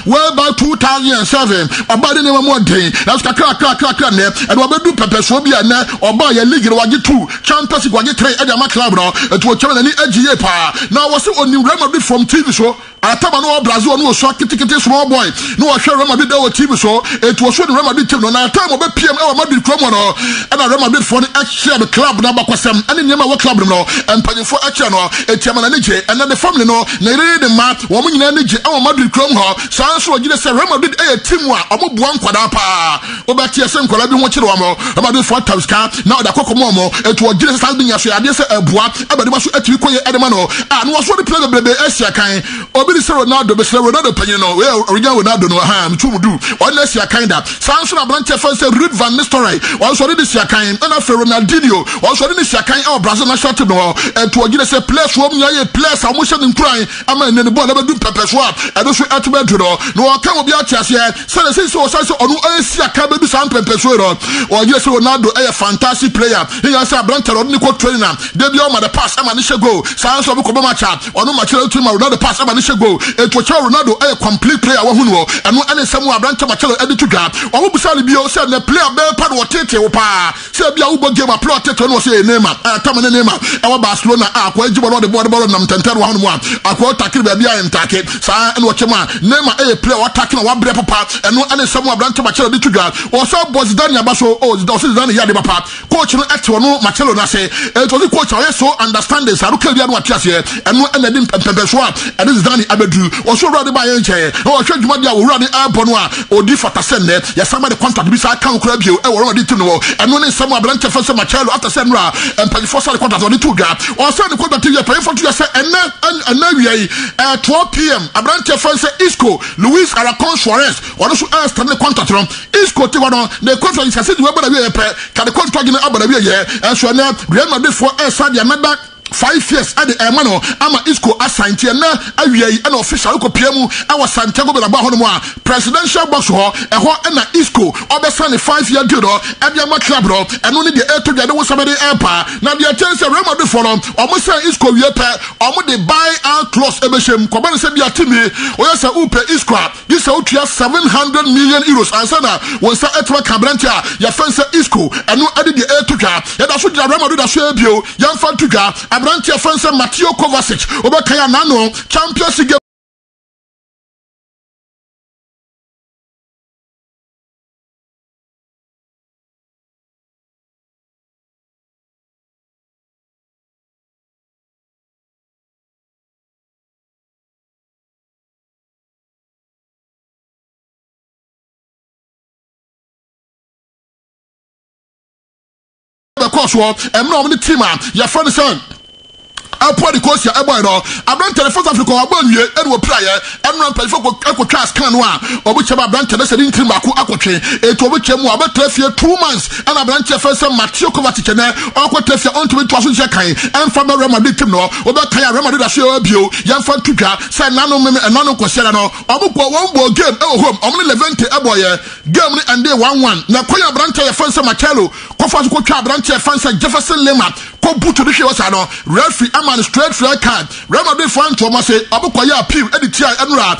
well by 2007, about the name of one day, that's a crack, and what we do Pepesobia, or buy a league, or get 2 Champions League, or get 3 at the Maclabro, to a German GA power. Now, was it on Real Madrid from TV show? At time no Brazil no so kitty small boy no share Real Madrid our team so it was when Real Madrid team no na time of PM our Madrid club no and Real Madrid for the actual club na bakwasem and nyema wa club no and pay for actual no etiam na nije and the family no na really the mat wo mu nyina nije our Madrid club ho san so gire say Real Madrid team a omo bua nkwada pa obati ese nkwala bi ho kire wa mo Real Madrid for times ka na da kokomo mo it was gire say binya so ade say abua abade ma so atwi koye edema no no so the play bebe asia kan Obili Ronaldo, but Ronaldo Penino, well, Ronaldo, no harm, do, unless you are kind of Samson Abranche first Ruud van Nistelrooy, also this year kind, and after Ronaldinho, also this year kind of Brazil shot no, and to again say place from your place, I'm wishing in crying, I'm in the ball, never do pepper swap, and also at Medro, no, I can't be out here, so I say so, on Asia can be some pepper swap, or yes, Ronaldo, a fantastic player, he has a Branche or Nico trainer, debut on the pass, I'm an issue go, Sans of Kobacha, or no Machado to my Ronaldo pass, I'm an issue go. It was Ronaldo a complete player who and no any someone Branch Machado edit to grab or who beside Bio said the player bell pad or Tete opa Sabia Uber game a plot was a name Tamana name our Barcelona where you were on the border nam 10-1 aqua tackle baby and tackle and watch name a player attacking one bread papa and no any someone Branch Machado to grab or so was Daniel Basso or Dani Yadipapa coach no actual no Machado say it was the coach I so understand this I don't care what you say and no ending swap and this is Danny Abedu also ready by NJ or should you will run the Abonwa or different send there yes somebody contract beside can club you or already to know and when someone Branch first Machado after Senra and pay for the contract on the 2 gap or send the contract to you pay for you say and now we at 12 p.m. a Branch first Isco Luis Aracon Suarez or also ask the contract from Isco Tivano the contract is said we pay can the contract in Abu and so now Real Madrid for Saudi another 5 years at the Emano, Ama Isco assigned here now, an official Piemu, our Santiago Belabahonoa, presidential box hall, and Isco, other son 5-year deal, and Yama Clubro, and only the air together with somebody empire. Now the attendance of Rema for them, almost Isco Yepe, almost the buy out clause Ebesham, Command said the Timmy, or yes, Upe Isco, this out here 700 million euros, and Sana was Etwa Cabrantia, your fence Isco, and no added the air to car, and that's what the Rema did a share view, young fan to car. Abrantia Fansa Mateo Kovacic Obakaya Nano Champions League and no team your friend son Apo the coach ya ebo no abran telephone Africa abon wie e wo prayer and run telephone ko class kan no a obo cheba abran tele se din team ako akotwe e to obo chemu abetrafie 2 months and abran first Mateo Kovacic na akotrafie on to be to so kan and from Real Madrid team no obo kan ya Real Madrid da so bio yan fa tuka say nano me nano ko sera no obo ko one ball game e home omni Levante ebo ye game ni ande 1-1 na ko ya abran first Marcelo Kofa ko twa branche fansa Jefferson Lema ko butu de hwe wasa no referee aman straight red card Real Madrid fan to mo say obokoya appeal edit ya enra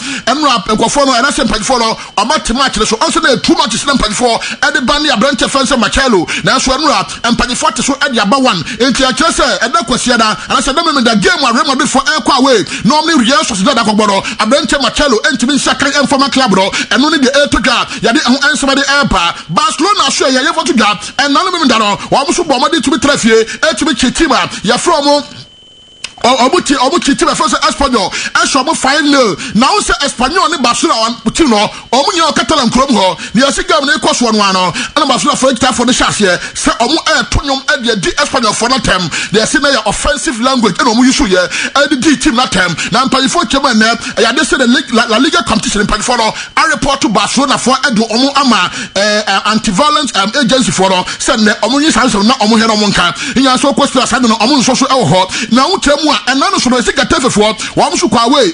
nkofo no na sempagifo no amate match so onso na too much sempagifo ede ban ya branche fansa Machelo na so enra empagifo te so ede aba one enti a kire say ede kwasia da ana say dem da game Real Madrid for ekwa away normally Real Sociedad akogboro branche Machelo entimi nsakan informal club no eno ne de etoga ya de answer de empa Barcelona so ya yevo to gap and none of them that are so bomb to be traffic to be chitima ya from omuchi team first Espanyol and show 5-0 now say Espanyol ni Barcelona team no omunya Catalan club ho ni asiga na ekoso no ano and Barcelona for it for the shots here say omu tonyom e di Espanyol for that term they say na offensive language and omu use here e di team that term na mpanyfo chairman na ya dey say the La Liga competition mpanyfo no I report to Barcelona for edo omu ama anti-violence agency for no say na omu yin sanso na omu he no monka nya so question asade no omu so e ho na utemu and none of the Getafe for one should go away.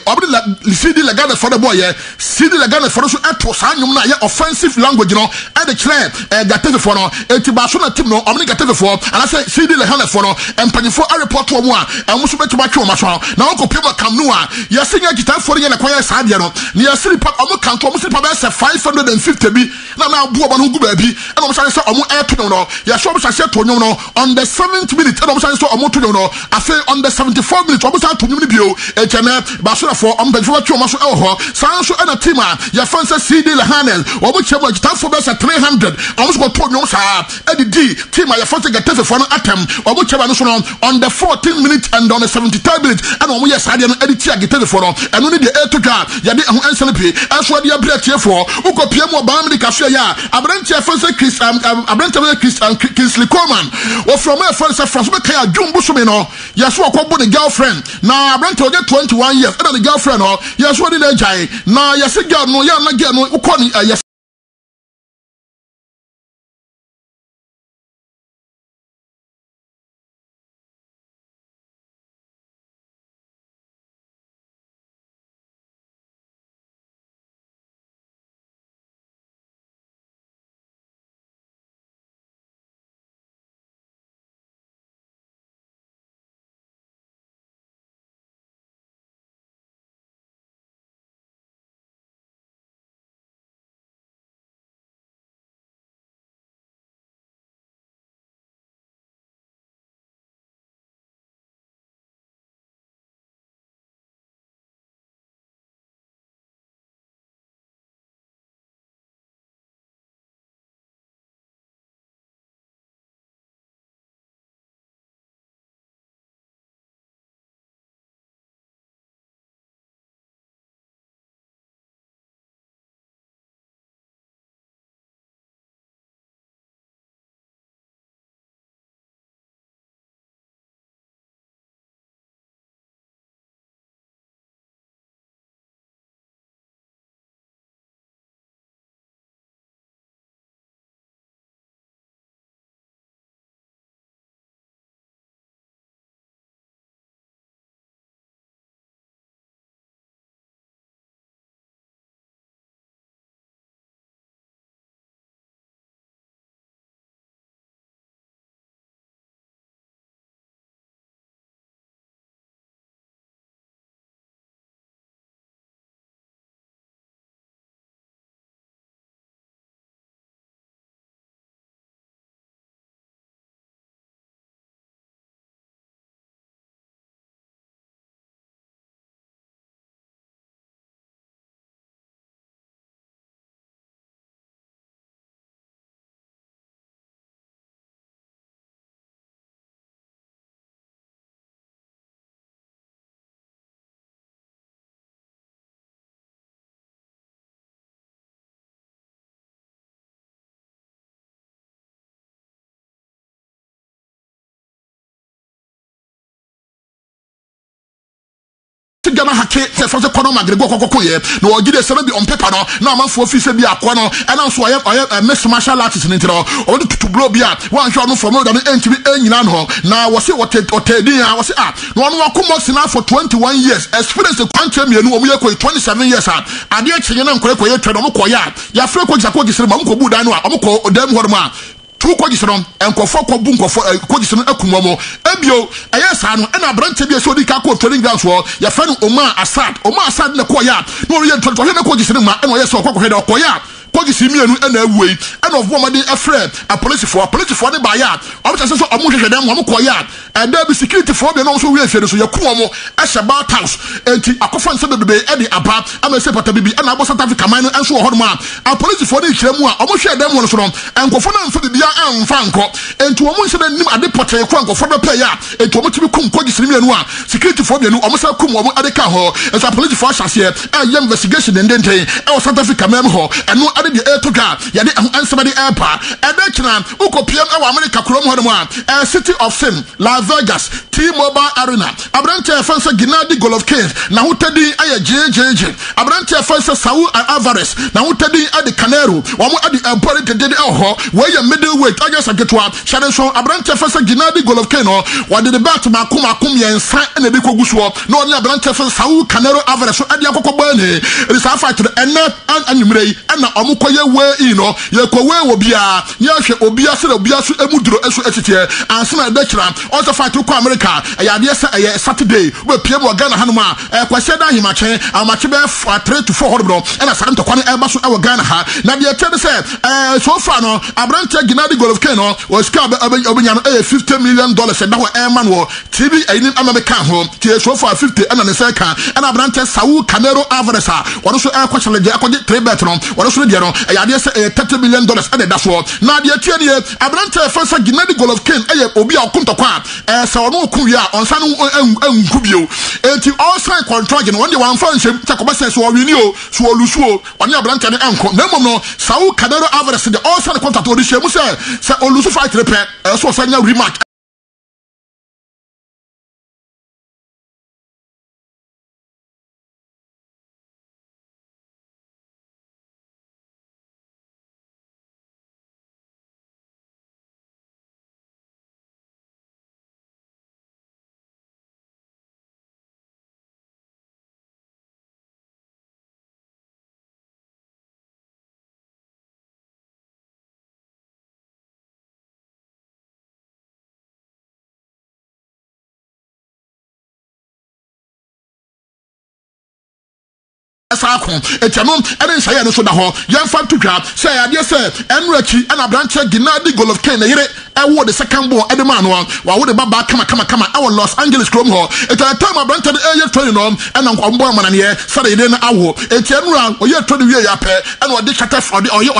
CD Legana for the boy, CD Legana for us at Tosanium, offensive language, you know, and the clan, Getafe for no, and Barcelona team, no, Omni Getafe for, and I say CD Legana for no, and Panifo, I report to one, and we should bet to my Masha. Now, Copiva Camnua, you're singing a guitar for the acquire Sadiano, near City Park, I'm a country, almost 550 B. Now, Buaban baby, and I'm saying, I'm air to no, you're sure I said to no, on the 7th minute, and I'm saying, so I'm to no, I say on the 74 minutes almost out to me bio Barcelona for before so Sancho and a team your fans CD Lehanel or which you stand for us at 300 almost got to no Eddie D team your fans get for an attempt or which you on the 14th minute and on the 73rd minute and on yes I didn't edit get for and only the air to God ya di answer as what you break here for who got PM Obama Cassia Abrante fans Chris Kingsley Coleman or from my fans from Jumbo Sumino yes what the girlfriend now Brent will get 21 years and the girlfriend or yes what did I jay now yes girl no ya na girl no ukoni yes Gana hake se for the corner magrego kokoye no ogide se be on paper no na man for office bi akwa no and so oye miss martial artist ni ntiro o de to blow bia wan hwe no from than entimi enyina no na wo se otedi a wo se no no akomo sina for 21 years experience kwanta mienu omu ye ko 27 years ade akyenye na nkore koye twa no koye ya fre ko gisako gisere ma mko bu dan no a mko odam horma two Kogisron, and Kofoko Bunko for Kogison Akumomo, Ebio, Ayasano, and a branch of your Sodika training grounds war, your friend Omar Assad in the Koya, no real Kogison, and Oyaso Kokohead or Koya. Kogisi mienu ena away and of woman a friend a police for the bayard I'm just so amused them one koyard and there be security for them also we so yakumo ashabat house and a conference be Eddie Abba I'm a separate baby and I was South Africa man and so hard man a police for the chemu almost share them one from and go for the bia and franco and to almost them at the portrait franco for the player and to almost become Kogisi mienu security for them almost kumo at the car and a police for us here and investigation and then I was South Africa man and no the air to God, Yadi and somebody airport, and then Uko PM America Chrome City of Sin, Las Vegas, T-Mobile Arena, Abrante Fansa Ginadi Golovkin, Nahutadi Aya JJJ, Abrante Fansa Saul Alvarez, Nahutadi at the Canero, Wamu at the airport to Dedi Oho, where your middleweight, I guess I get one, Shannon Abrante Fansa Ginadi Golovkin, what did the bat Makuma Kumia and San and the Bikoguswa, no Abrante Fansa Saul Canero Alvarez, and Yako Berne, it is a fight to the end and Umre, and Koye we ye ko we obia ye hwe obia se obia so emuduro eso etete ansa na dachira also fight to America ayade se Saturday we piem wa Ghana hanuma kwase da himache amache be 3 to 4 hodbro na saram to kwane eba so e Ghana ha na de tede se so far no Abrante Ginadi Golovkin no was ka obenya no $50 million da ho e man wo TV ayin amameka ho tie so far 50 na ne se ka na Abrante Saul Canero Alvarez wono so e kwachele je akogye 3 bet no wono so de no ayade say $30 million and that's what na de tie ne Abrante Fansa Ginadi Golovkin obi akontokwa se ono kuya onsa no nkubio enti all sign contract no wonde wan fan hwem takoba say so wini o so olusuo oni Abrante ne enko na mom no Saul Canero Alvarez the all sign contract odi hwem say olusu fight repair so sanya rematch Sakon etianom ene nsaye no so da ho yemfa tudwa say ade say enrachi and Abrante Ginadi Golovkin na yire ewo the second born edema no wa wo de baba kama our Los Angeles Chrome ho eta time Abrante de eye training no and nkwambo manane sare de na awo etianura oye training wie ya pe and wo de charter for the oye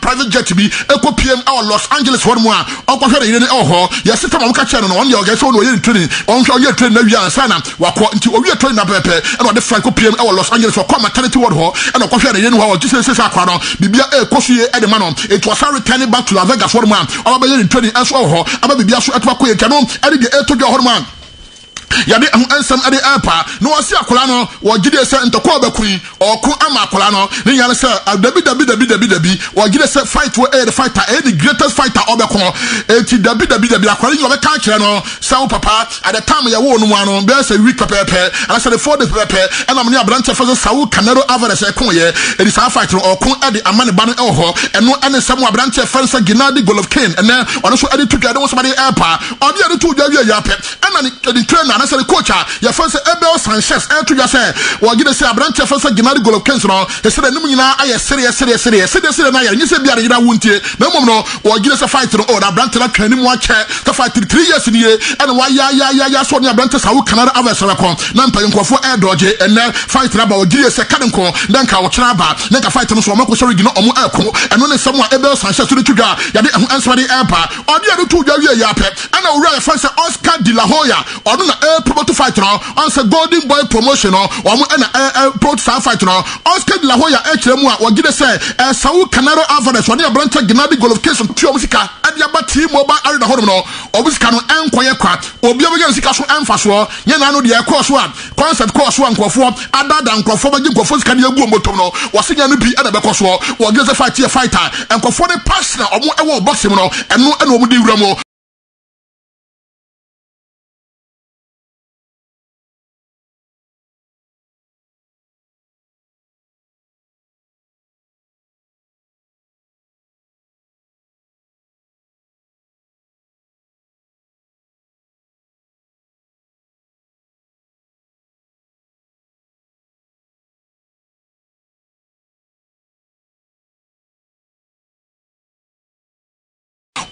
private jet bi ekopiem our Los Angeles one mo a okohwere yire ne ho ya system am ka chere no on ye oge so no oye training on hwe oye training na wi ansa na wakọ nti oye training na pepe and wo de franco piem our Los Angeles for maternity ward ho and a coffee and you know Jesus says aquano bibia kosu e de manon it was returning back to Las Vegas for man our be training as well ho aba bibia so etwa ko e kanon e de to jo horman yade ansam ade apa no wasi akola no wo gide se ntoko bakui oku ama akola no ne yale se dabi wo gide se fight wo the fighter the greatest fighter obeko enti dabi akola you be kan kire no se wo papa at the time ya wo no ano be se week pepe and say the 4 days pepe and am ne Abrante Fansa Saul Canero Alvarez e kon ye e di sa fight no oku e amane ba no e ho eno ene sam Abrante Fansa Ginadi Golovkin and ono so ade tudwa de wo somebody apa ode ade tudwa wi ya pe and the trainer and say the coach ya Fansa Ebel Sanchez to just say wo gide say Abrante Fansa Ginadi Golovkin no e say dem nyina aye serious na ya nyi say bia de wuntie na mom no wo gide say fight no o da Abrante na twani mu ache to fight 3 years ni and wa ya so ne Abrante Saul Canero Alvarez ko na mpa nkofo e doje and fight na ba wo gide say kadenko dan ka wo kira ba na ka fight no so mako sorry gino omo eko eno ne samu Ebel Sanchez to tudwa ya de answer the airpa odi ade tudwa wi ya pe ana wo ya Fansa Oscar de la Hoya ono na promote fight no on say Golden Boy promotion no omo na pro fight no Oscar de la Hoya e kire mu a wo gide say Saul Canero Alvarez one Abrante Ginadi Golovkin so pure musika ade aba T-Mobile Arena hono no obusika no enkoye kwa obi obi sika so emfa so ye na no de course one concept course one nkofo adada nkofo ba nkofo sika ne agu motom no wosenya no bi ana be koso wo gide say fighter nkofo ne pass na omo ewo boxing no eno na omo de wura mo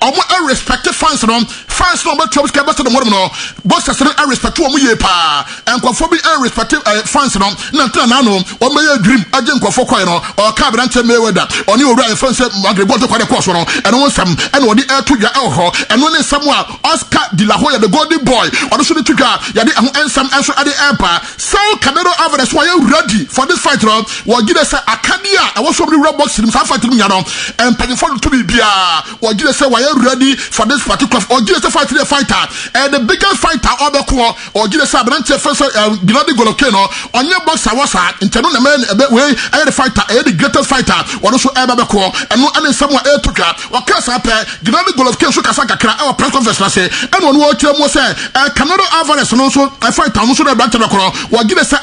omo respect fans no but to be best the more no boxers no respect omo ye pa enkofo bi respect fans no na no o me dream age enkofo kwai no o ka brante Mayweather oni owura e fans agrebo to kwade course no eno wonsam eno odi to dwa ho eno ne Samuel Oscar de la Hoya the golden boy ono so ne tudwa ya de ho ensam enso ade empa Saul Canelo Alvarez why ready for this fight no wo gide say akadia e wo so red box nim sa fight nim ya no empanyfo to be bia wo gide say why ready for this particular or gide say fighter and the biggest fighter obeko or gide say brante first Gennady Golovkin no onye boxer wasa inteno na man we the fighter the greatest fighter ono so ebeko eno ane Samuel to dwa wo kasa pe Gennady Golovkin so kasa kakra e press conference na say eno no wo kire mo say Canelo Alvarez no so fighter no so na brante no kro wo gide say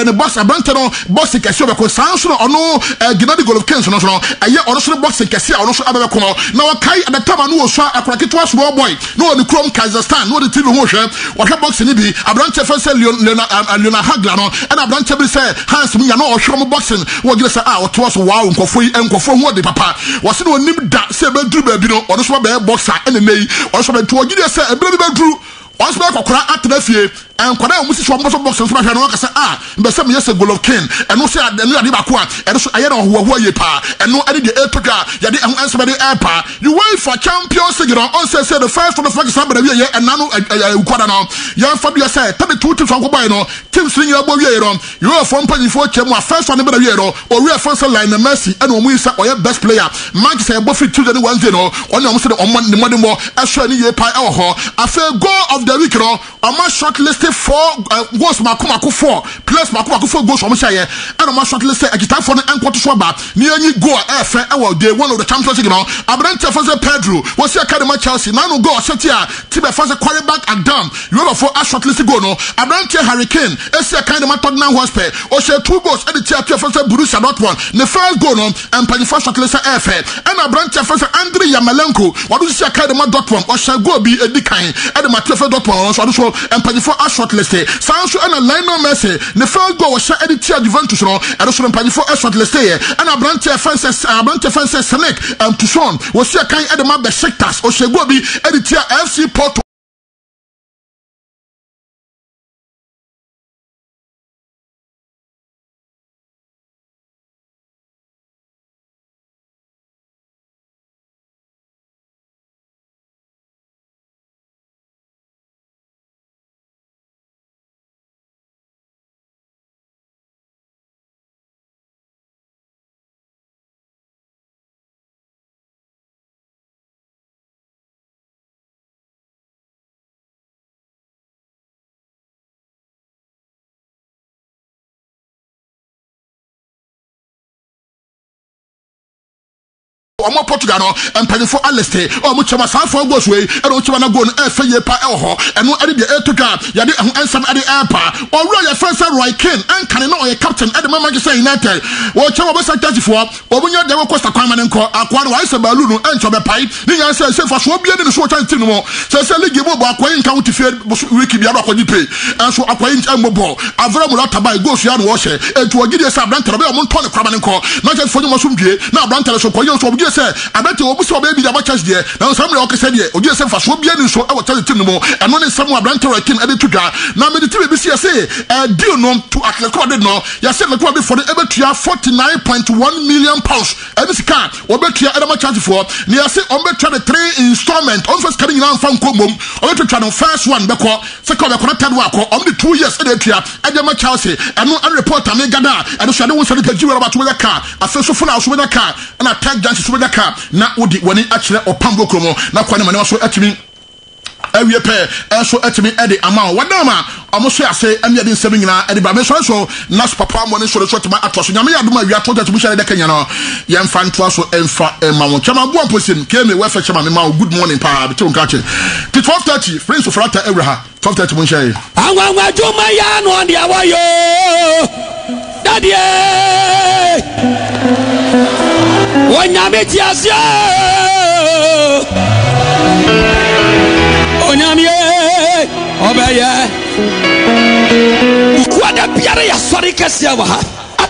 the box brante no box kese obeko sanso ono Gennady Golovkin so no ono so box kese ono so abeko na wo kai at the time no so akraketwa small boy no the Chrome Kazakhstan no the TV ho hwe wo box ni bi abrante first Leona Hagler no and abrante bi say Hans Munya no o hwe mo boxing wo gide say o to so wow nkofo ho de papa wo se no nim da say be duru ba bi no ono so be boxer ene nei ono so be to gide say ebere bi be duru ono so be kokora atrafie and kwada omusi so mo so box so ma hwe no ka say mbe say me yes Golovkin and no say ade ba ko and so aye no ho ye pa and no ade de etoga ya de answer de pa you wait for Champions League on say the first one of the summer we and nanu kwada no ya fa do say 32 teams go buy no teams ni ya bo we no you for mpani for chemu first one be we no o we first line na Messi and o mu say o best player Manchester bo fit Tuesday Wednesday no on o say o mo e so ni ye pa e ho afa goal of the week no o ma shortlisted 4 goals makomako 4 plus makomako 4 goals o mo say and o ma shortlisted agita for no enkoto so ba ni anyi goal e fe e wo day one of the Champions League no abrante for Pedro was see academy Chelsea now no goal set here tibe for quarterback Adam you have for a shortlisted goal no abrante Harry Kane e see academy Tottenham Hotspur o share 2 goals e the tier for Borussia Dortmund the first goal no and penny for shortlisted e and abrante for Andriy Yarmolenko what do see academy Dortmund o share goal bi e di kan e the Matthew for Dortmund so and penny for a shortlisted Sancho and Lionel Messi the first goal was share e the tier Juventus no and so penny for a shortlisted and abrante fences Senek and Tucson was see kan e the man Besiktas o share goal bi e the tier FC Porto omo Portugal no empany for Aleste omo chama sanfo goals we e do chama na goal no e fe ye pa e ho eno e de etoga ya de ensam e de empa owura ya fansa Roy Keane ankane na o ye captain e de Manchester United wo chama bo sakati fo obunya de Costa Kwama nko akwa no Aisa Balu no encho be pai ni yan se fa so bia ni so chan team no se league bo akwa nka wuti fe wiki bia akwa dipe enso akwa nka bo avra mu latabai goals ya no wo hye etu ogide sa brantero be o monto ne Kwama nko na je fo ni mo so mbie na brantero so koyo so say abete obuso obebi da church there na some le okese there ogie say fa so bia ni so e wo church team no mo eno ne Samuel Abrante Rekin e de tudwa na me de team be say deal no to Atletico de no ya say Atletico be for the ebetua 49.1 million pounds e be sika obetua e da church for na ya say on be try the 3 installment on first carrying am fan komom obetua no first one be ko second be connected wa ko on the 2 years e de tua e de Chelsea eno an report am gada e do so de won say the jiwe about with the car afa so full house with the car and attack junction with the car na odi woni akire opambo kromo na kwane mane so atimi awie pe so atimi e de ama wadama amoso ase ame de nsem nyina e de ba me so na papa mo ne so tima atoso nyame ya duma wia to tatu share de kanya no ye mfa nto so emfa ma wo chama bo amposim keme we fa chama me ma good morning pa be to nka che 12:30 friends of Frata Ebraha 12:30 mo share anwa juma ya no dia wayo dadie Onyame tiasio Onyame obeye Ukwada biara ya sori kese wa ha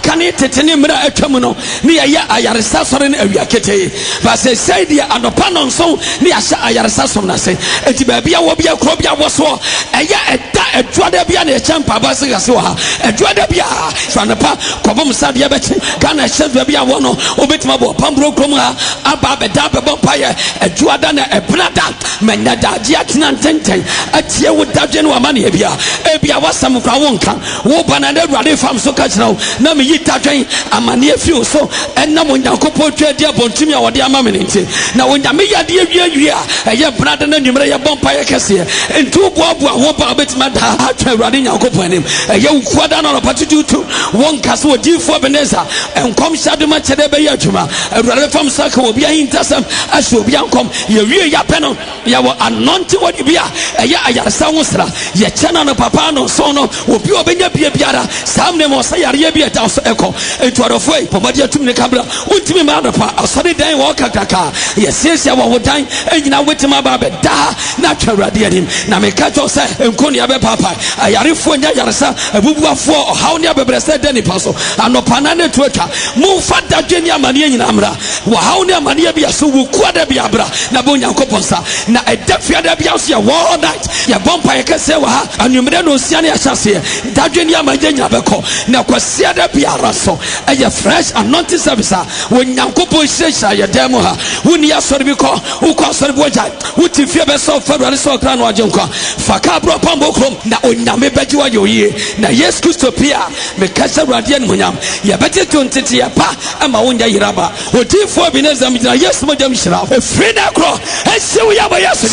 kane tetene mra atwam no ne ya ayaresa sore ne awia kete ba say dia anopa no nso ne ya sha ayaresa som na say enti ba bia wo bia kro bia wo so eya eta etuada bia na champa ba se gase wa etuada bia so anopa kobom sade be Ghana chef bia wo no obetima bo pambro krom ha aba be da be bon paye etuada na ebrada menya da dia tinantenten atie wo dadwe no amane ebia wasam kwa wonka wo banana Awurade fam so ka kira na me yi dadwen amane afi so enam onyankopɔ twadi abontumi a wode ama me nti na onyame yade awie a eye brada na nwumre ye bompa ye kese ntu boaboa wo ba betima da atwa Awurade nyankopɔ anim eye ukwada na patitutu wonka so odifo beneza enkom hyadema kyede be ye adwuma Awurade fam so ka obi ahintasam aso obi ankom ye wie ya pɛ no ya wo anonte wodi bia eye ayaresa wo sra ye kyena no papa no so no obi obenya biara sam ne mo sayare bia ta so eko entuadofo e pomade atum ne kabra untimi ma adopa asode dan wo kakaka ye sesia wo dan enyina wetima ba be da na twa Awurade anim na me ka cho se enkoni abe papa ayarefo nya yaresa abubuafo ohaw ne abebrese dani paso anopa na ne tuatwa mu fada dwani amane nyina amra wo haw ne amane bia so wo kuada bia bra na bo nyankopon sa na edafia da bia so ya all night ya bompa ye kese wa ha anwumre no sia ne ahyase dadwani amane nya beko na kwasia da bia raso eye fresh anointing service wo nyankopon hyehya ye demo ha woni asori bi ko wo ko asori bo jai wo ti fie be so February so kra no ajenkwa faka bro pambo krom na onyame beji wa yoyie na Yesu Kristo pia me kasa Awurade an munyam ye beti tontete ye pa ama wonya yiraba odifo bi na zam jina Yesu mo jam shira free na kro esiwo ya ba Yesu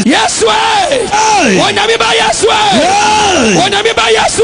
Yesu onyame ba Yesu onyame ba Yesu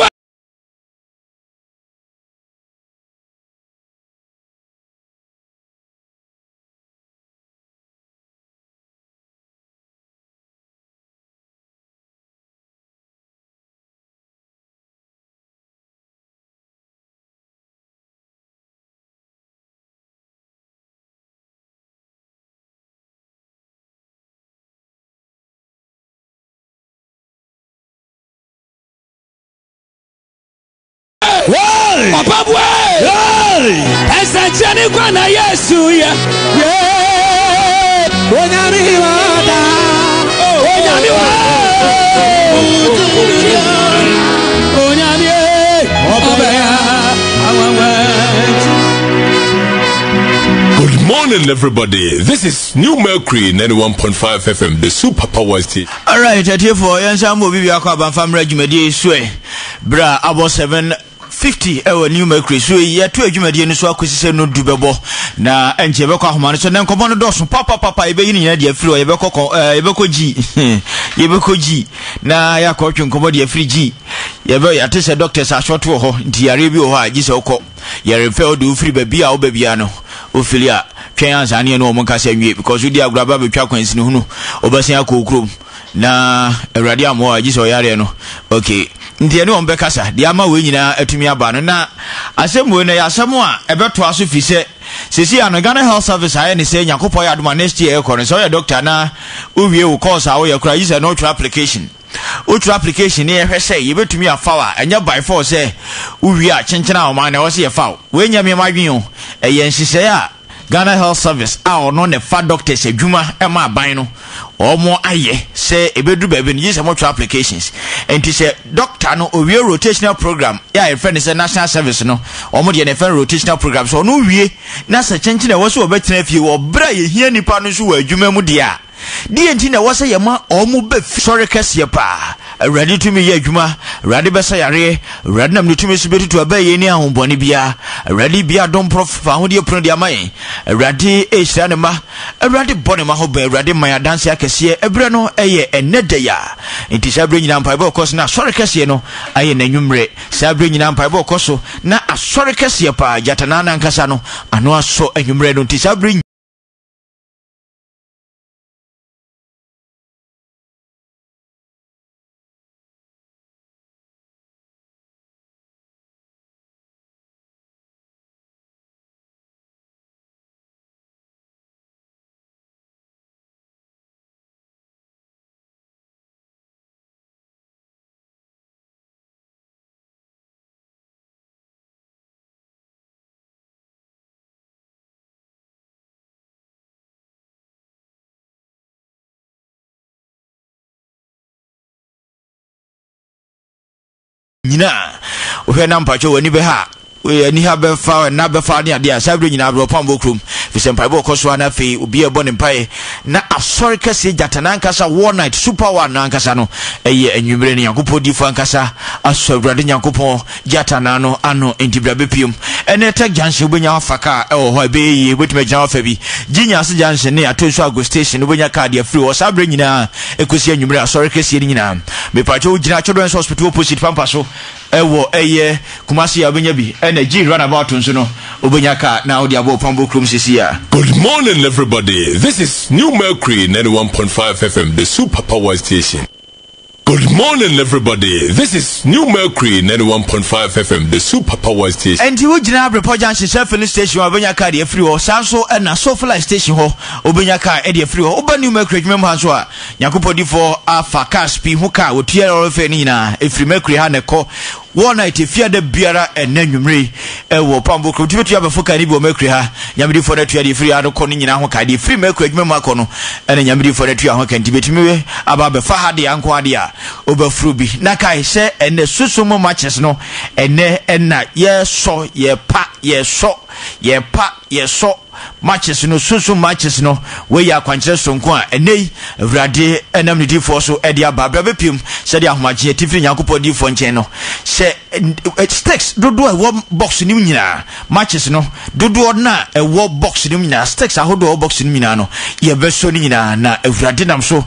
Papa boy esa chani kwa na Yesu ya onyami wada onyami obaya Good morning, everybody. This is New Mercury 91.5 FM, the Super Power Station. All right, here for Yansamu Bibia Kwaba family Jumedi Swe Bra about 750 New Mercury so ye to adwumade ni so akwesise no dubebo na enche be kwa homane so na nkomo no doso papa ebe yin nya de afiri o ebe ko ji na ya ko twe nkomo de afiri ji ye be ya tese doctors ashoto ho nti yare bi ho a gise okọ yare fe o do free baby a o baby ano o fili a twen ansa ne no mo nkasa nwie because we di aguraba be twa kwansi ne hunu obasia akokrom na Awurade amo a gise o yare no okay nti ene ombe kasa de ama we nyina atumi aba no na asemu na yasemu a ebeto aso fi sesi ano Ghana Health Service aye ne se nyakopo ya aduma next year ekọ so ya doctor na uwie wo course a wo ya kura use no application ne ehwese ye betumi afawa enya by force say uwie a chenchena o man na wo se ye faw we nya me madwen o eye nhise ya Ghana Health Service a ono ne fa doctors adwuma e ma aban no omo aye say ebedu ba be ni use motor applications enti say doctor no owie rotational program ya e friend say national service no omo de ne friend rotational program so no wie na sa chenchi na wo so obetena fie wo bra ye hia nipa no so wa adwuma mu dia die enti na wo say ye ma omo ba sorry kase pa ready to me ye adwuma ready be say yare ready nam to me so betutu aba ye ni ahombone bia ready bia don prof fa ho de pro de amaye ready e hira ne ma ready bone ma ho ba ready ma ya dance akese ebre no eye enede ya enti sabre nyina mpa ba koso na sorry kase no aye na nwumre sabre nyina mpa ba koso na asori kase pa jatana na nkasa no ano aso anwumre no enti sabre nyina ohwe na mpacho wani be ha we ni ha be fa na be fa ne ade a sabre nyina abro pambo krum fi sempai bo koso na fe obi e bone mpae na asori kase jatana ankasa one night super one na ankasa no eye anwumre ne yakopɔ di fa ankasa asɔwrade yakopɔ jatana no ano entibra bepium ene tek janse obenya afaka e wo ho be ye betuma jan afa bi ginya se janse ne atonso ago station obenya card ya free wo sabre nyina ekosi anwumre asori kase nyina me pacho gina children's hospital opposite pampaso ewo eye kumasi ya obenya bi ene gi run about nso no obenya ka na odi abo pambo krum sisia. Good morning everybody, this is New Mercury 91.5 FM, the super power station. Good morning everybody, this is New Mercury 91.5 FM, the super power station. And you gina abre junction filling station obenya ka de free ho sanso na Sofla station ho obenya ka e de free ho oba New Mercury member hanso a yakopodi for afa cars pi hu ka otua rofe ni na e free Mercury ha ne ko one night fia de biara enanwumre wo pambo kro tibetu abafoka ni bi o Mercury ha nyamedi for na tua de free ha no ko ni nyina ho ka de free Mercury member akono ene nyamedi for na tua ho kan tibetumi aba be fa ha de anko ade a obafrubi na kai se ene susumo matches no ene na ye so ye pa ye so matches no susu matches no we ya kwankyere sonko a enei awrade enam ne difo so e dia babra bepim se dia homaje tifiri yakopɔ difo nchen no se sticks dodo e wo box nim nyina matches no dodo na e wo box nim nyina sticks ahodo box nim nyina no ye beso ni nyina na awrade nam so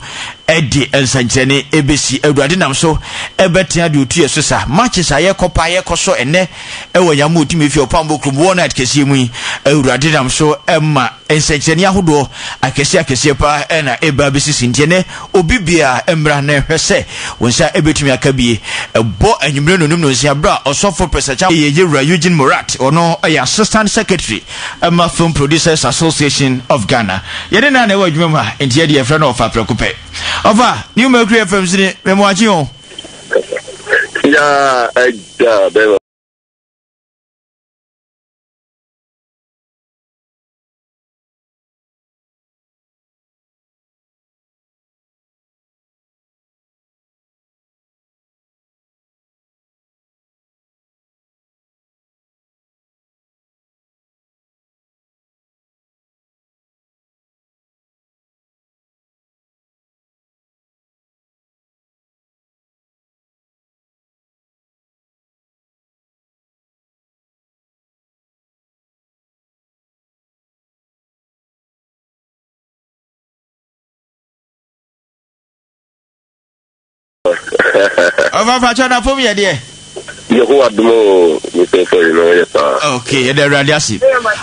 edi ensankyene ebesi awrade nam so ebetia de otu yesusa matches aye kopa aye koso ene e wo yamu otimi fi opambo krum one night kesi mu awrade nam so emma ensankyene ahodo akesi pa na eba besisi ntene obibia emra na hwese wonsa ebetumi akabie ebo anwumre no num no nsia bra osofo presacha yeyewura Eugene Morat ono assistant secretary emma film producers association of Ghana yede na na wadwuma ma entie de efra na ofa prekope over New Mercury FM zini memoaji on ya beba over fachana for me there Yehu adumo Mr. Ferry no yesa. Okay, the radiasi.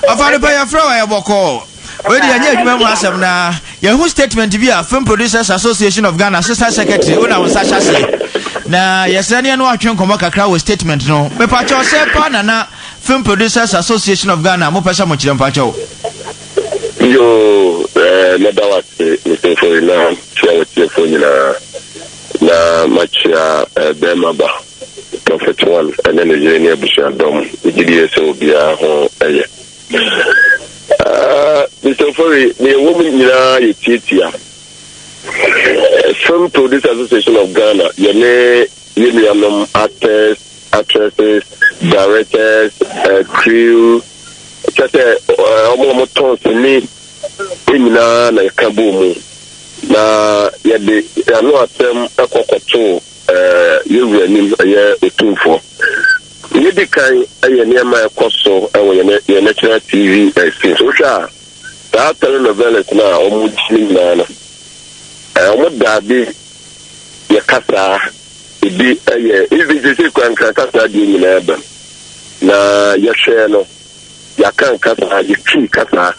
Afari pa ya flower ya boko. We dey anya adwuma mu asem na Yehu statement bi a Film Producers Association of Ghana Assistant Secretary una won sacha se. Na yesane no atwen komo kakra wo statement no. Me pa cho se pa na Film Producers Association of Ghana mo pesa mo kire pa cho. Yo medawat Mr. Ferry na chwa telefone na machia bemaba Prophet one and then the Jenia Bushadom, the GDSO Bia Hon Aya. Mr. Ferry, the woman in Titia Film Producers Association of Ghana, Yene actors, actresses, directors, crew, almost tons of me in na Kabumu. Na yede ano atem ekokoto yewu anim aye otumfo yede kan aye niam ekoso ewo ye national TV screen so sha ta telenovela na omudini na omudabi ye kasa ebi aye ibi jesi kwan kasa di nyina eba na ye hwe no ya kan kasa ye twi kasa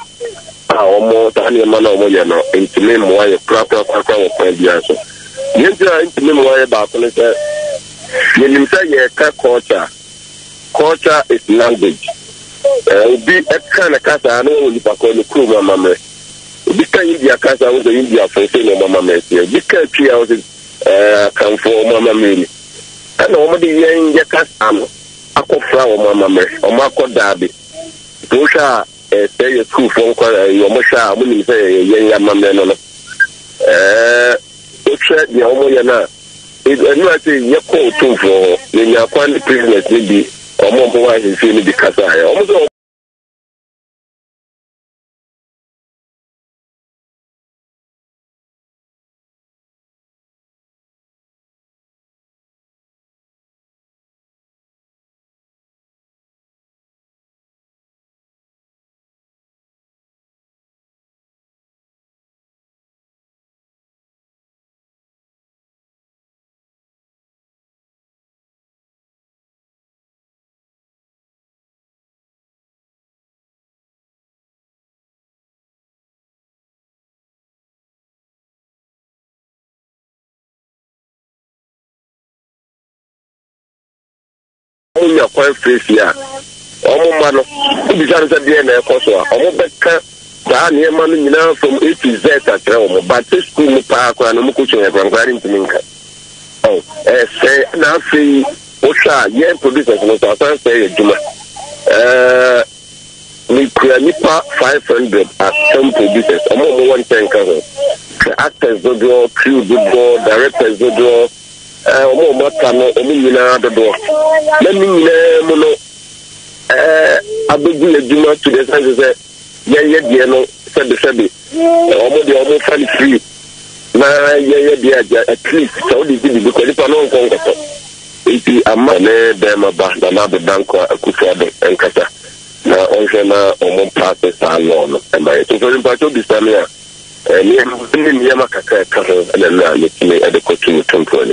omo tani mana omo ye no intime mo aye prakra wo kwa bia so yentia intime mo aye ba ko ne se yenim se ye ka culture is language obi eka na kasa no oni pa ko no ku mama me obi kan India kasa wo India for say no mama me se obi kan twi a wo kan for mama me ana omo de yen ye kasa no akofra wo mama me omo akodabe to sha say your school phone call your mosha muni say yen ya mamle no no o tre ni omo ya na ɛnu ase yɛ kɔ otumfo ne nya kwan ne prisoners ne bi ɔmo wa ahemfie ne bi kasa yɛ ɔmo so onya kwan face ya omo ma no obi san se de na ekoso a omo beka da ne ma no nyina from A to Z atre omo but school mu pa akwa no mu ko chen ekwankari ntimi nka say na fi o sha ye producers no so san say eduma we nipa 500 as some producers omo 110 ka ho actors do crew do directors do omo mata no omo nyina dodo na mi nyina mo no abegu eduma to the sense say ye de no sabe omo de omo fan free na ye de at least so the because if no nko nko iti ama ne be ma ba na be banko akufa do enkata na onje na omo pass sa no no e ba to so impa to bisame a ni makaka ka ho na letime e de kotu tonto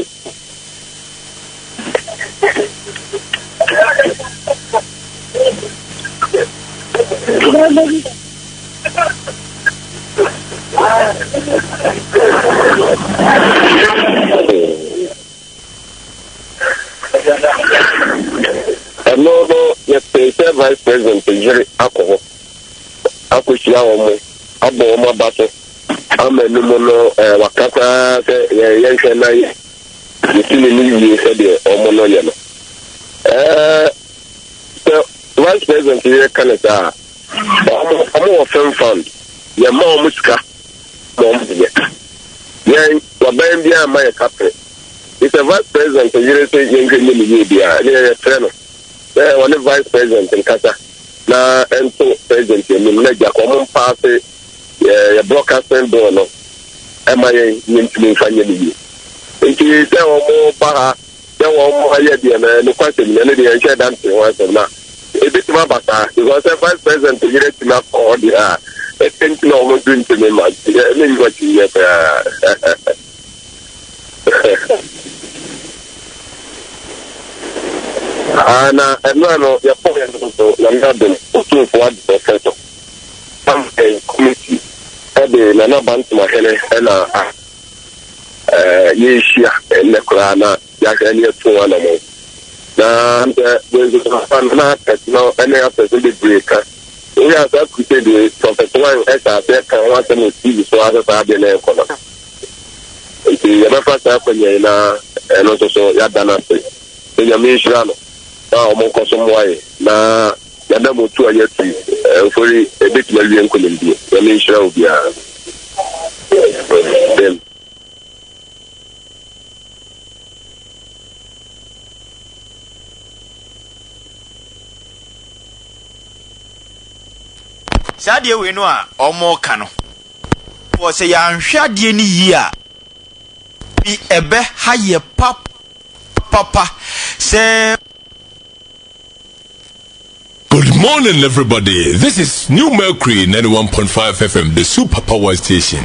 no, yes, Vice President Jerry Ako Akushia Omo Abo Oma Bato Ame Numono Wakaka Yankana Yitini said Omo no Yano. So Vice President Jerry Canada Omo Film Fund Yama Muska Mom Yan Wabambia Maya Capre. It's a Vice President Jerry said Yankana one Vice President in Qatar. Na ento President in Nigeria common party broadcasting door no. MIA in family. It is there more para there were more idea no question any the share dancing once now. A bit more bata because the Vice President to get to not all the I think no one doing to me much. Let what you na no ya point so na ngado to for the center committee ebe na bantu mahele na yeshia na kurana ya kani eto wana mo na wezo na no ene ya person de breaker we are that crusade the prophet one esa be kan wa temo TV so asa ta be na ekono iti ya ba fata kwenye na no so ya dana se ya mishra no omo kosomwaye na yada motu ayati fori ebit malwi enkolembi ya menshira obia dem Sadie we no a omo ka no wo se ya nhwade ni yi a bi ebe haye papa se. Good morning, everybody. This is New Mercury 91.5 FM, the Super Power Station.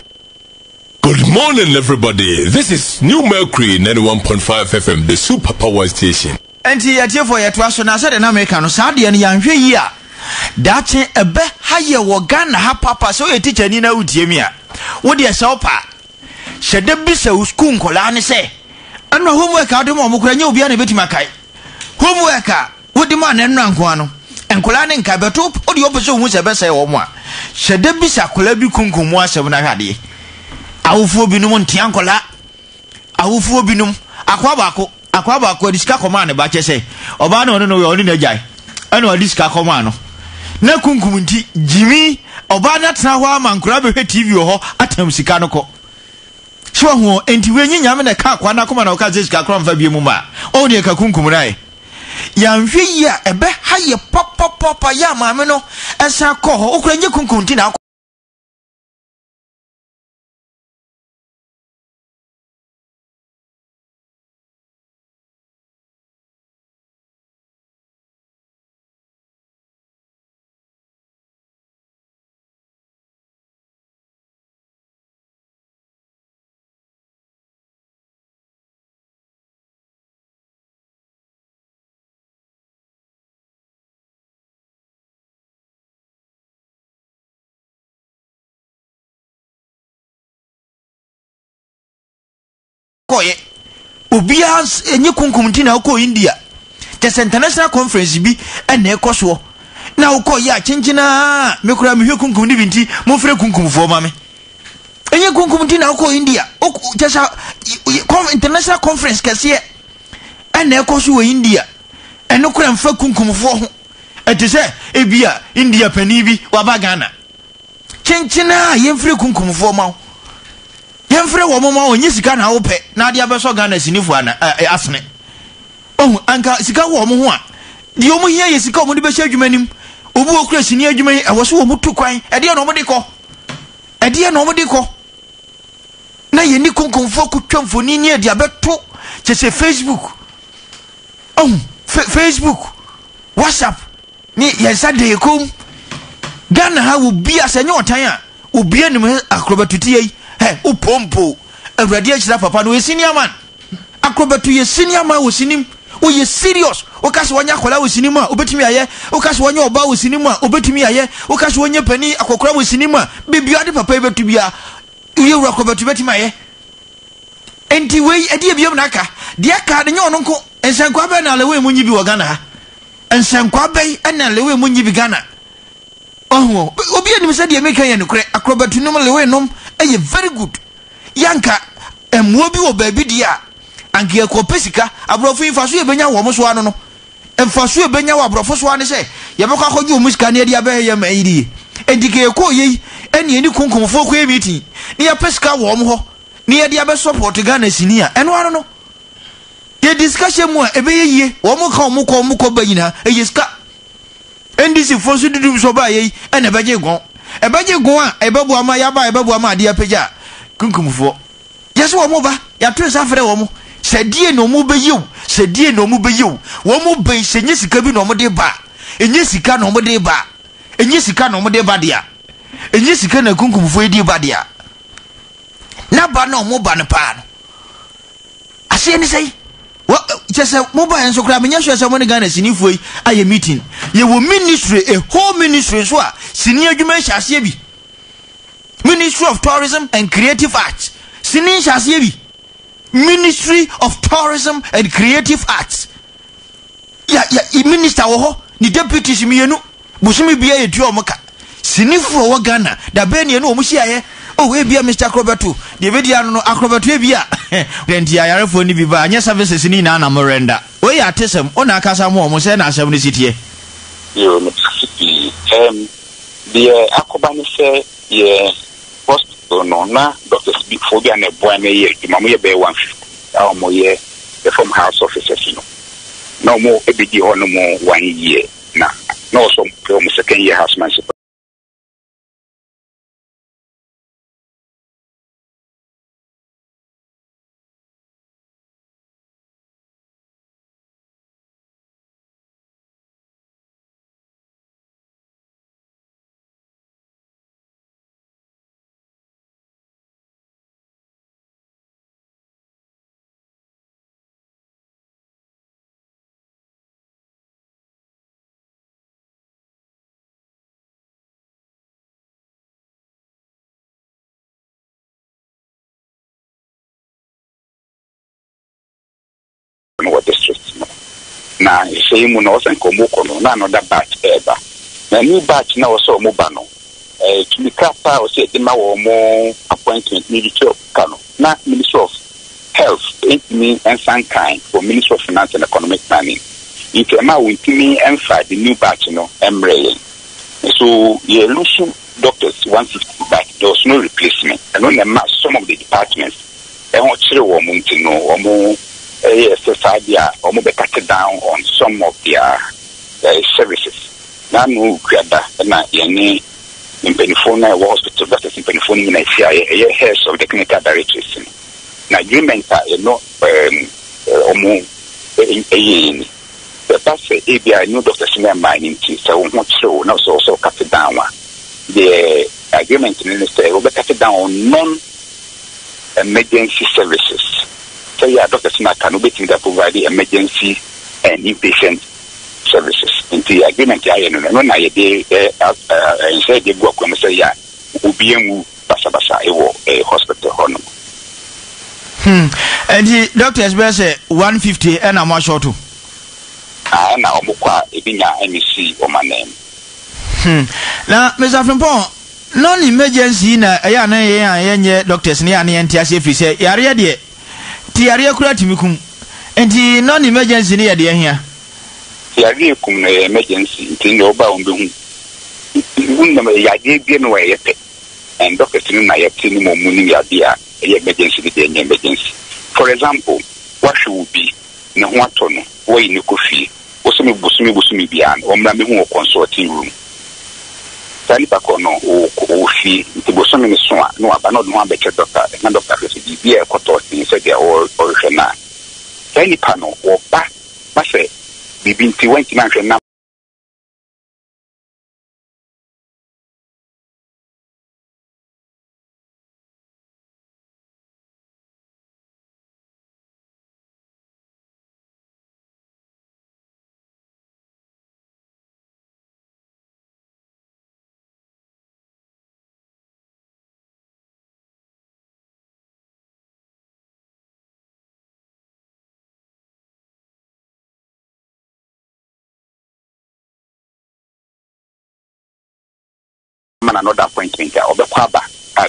Good morning, everybody. This is New Mercury 91.5 FM, the Super Power Station. Enti yatie for yeto aso na said na America no saade ne yanhwe yi a dache ebe haye wo Ghana ha papa so ye teacher ni na udie mi a wo de se opa hyede bi se school nkola ne se ana homework ade mo kura nya obi a na betima kai homework a wo de ma na nnu anko ano enkola ne nka beto odi opeso hu se be se wo mo a hyede bi sa kola bi kunkumu asem na hwade awofo binum ntia nkola awofo binum akwa ba diska koma ne ba chese oba na ono oni na jai ana diska koma no na kunkum nti jimi oba na tena ho ama nkura be hwe TV ho atam sika no ko so ho enti we nyame na ka kwa na koma na ka zesika kra mfa biemu ma o de ka kunkum rai ya nhwe yi a ebe ha ye pop ya maame no esa kɔ ho okura nye kunkum ti na koye obia enye kunkum ti na ko India just international conference bi ene ekoso na uko ya chinchina me kura me hwe kunkum ni binti mo fere kunkum fo ma me enye kunkum ti na ko India just international conference kase ene ekoso wo India ene kura mfa kunkum fo ho etise ebia India pani bi waba Ghana chinchina ye fere kunkum fo ma yemfre wo mama onye sika na wo pe na dia beso Ghana sinifo ana asene anka sika wo mo ho a di o mo hia ye sika o mo de be hya adwumanim obu okura sini adwuma yi wo so wo mutu kwan e de no mo de kɔ na ye ni konkonfo ku twamfoni ni e dia beto che Facebook Facebook WhatsApp ni ye sade kom Ghana ha wo bia senye otan a obi anim akrobatuti yi upompo awrade achira papa no senior man akrobatu ye senior man wo sinim wo ye serious wo kaso wanya akola wo sinim a obetumi aye wo kaso wanya oba wo sinim a obetumi aye wo kaso wanya pani akokora wo sinim a bibia de papa betu bia ye wura akrobatu betumi aye enti we ade biam naka de aka de nyo nko ensankwa be na lewe munyi bi wo Ghana ha ensankwa be na lewe munyi bi Ghana obi anim se de meka ye nokre akrobatu no lewe nom eye very good yanka emwo bi wo baabi dia anke ekopesika abrofo infaso ye benya wo mo so ano no emfaso ye benya wo abrofo so ano se ye bekwa khoju musika ne dia be ye maidi endike ko ye ene eni kunkunfo ko emiti ne ya pesika wo mo ho ne ye dia be support Ghana sinia eno ano no ye discussion mu ebe ye yie wo mo ka mo ko banyina eye ska ndisi fosu dudu so ba ye ene beje gon ebeje gon a ebebu ama ya ba ebebu ama ade apeja kunkumfo yeso wo mo ba ya to safere wo mo sedie no mo beyiw sedie no mo beyiw wo mo be senye sika bi no mo de ba enye sika no mo de ba enye sika no mo de ba dia enye sika na kunkumfo edi ba dia na ba no mo ba ne pa no ase ni sei just mobile and so crab and yes, someone Ghana sinifo aye meeting. Ye wo ministry, a whole ministry so senior jumesh asiebi. Ministry of Tourism and Creative Arts. Sini asiebi. Ministry of Tourism and Creative Arts. Ya minister wo ni deputy simienu busumi bia ye tu omoka. Sinifo wo Ghana da be ne no omuhia ye. Oh, we be Mr. Acrobato. The video no Acrobato be plenty ayarefo ni biba anya services ni na morenda. We ya tesem ona akasa mo mo se na asem ni sitie. Yo no city the akobani say ye hospital no na doctors big phobia na boy me ye mamu ye be 150 aw mo ye the from house officers no mo ebidi ho no mo 1 year na no so mo second year housemanship. Na say mu no sen komoko no na another batch eba na new batch na so mo ba no kimikapa o say ma wo mo appointment ministry of Kano na Ministry of Health me and Sankai for Ministry of Finance and Economic Planning if ma we me and the new batch no emre so ye lose doctors 150 but there was no replacement and on the some of the departments ɛho kyerɛ wɔn mu nti no wɔn society wɔn bɛ cut down on some of their services na no kuada na yɛne mpanimfoɔ na ɛwɔ hospital doctors mpanimfoɔ no nyinaa ahyia ɛyɛ heads of the clinical directors na agreement a wɔn ɛyɛ ni bɛba sɛ ebia new doctors na ɛmaa ne nti sɛ wɔn ho kyerɛ wɔn na sɛ wɔsɛ cut down the agreement no sɛ wɔbɛ cut down on non-emergency services. So yeah, doctors na can obtain that provide emergency and inpatient services. In the agreement, I know na ye dey say dey go come say ya obiemu basa a hospital hono. And the doctors be say 150 and am short to. Na omukwa ebinya MEC o manem. Na Mr. Frimpong non-emergency na ya na ye doctors ni ane entiase free say yare de tiare kura timikum enti non-emergency ni yade ahia tiare kum na emergency enti no ba on be hu unna me yade bi no ye pe and doctors ni na yete ni mo mu ni yade a emergency de emergency. For example, what should be na ho ato no we ni kofi wo se me busumi bia no omra me hu consulting room tani pakono o fi nti busumi ni so a no aba no do abeke doctor na doctor se bi e koto tin se dia o hwena tani pano o ba ma se bibi nti wanti na hwena another appointment or the kwaba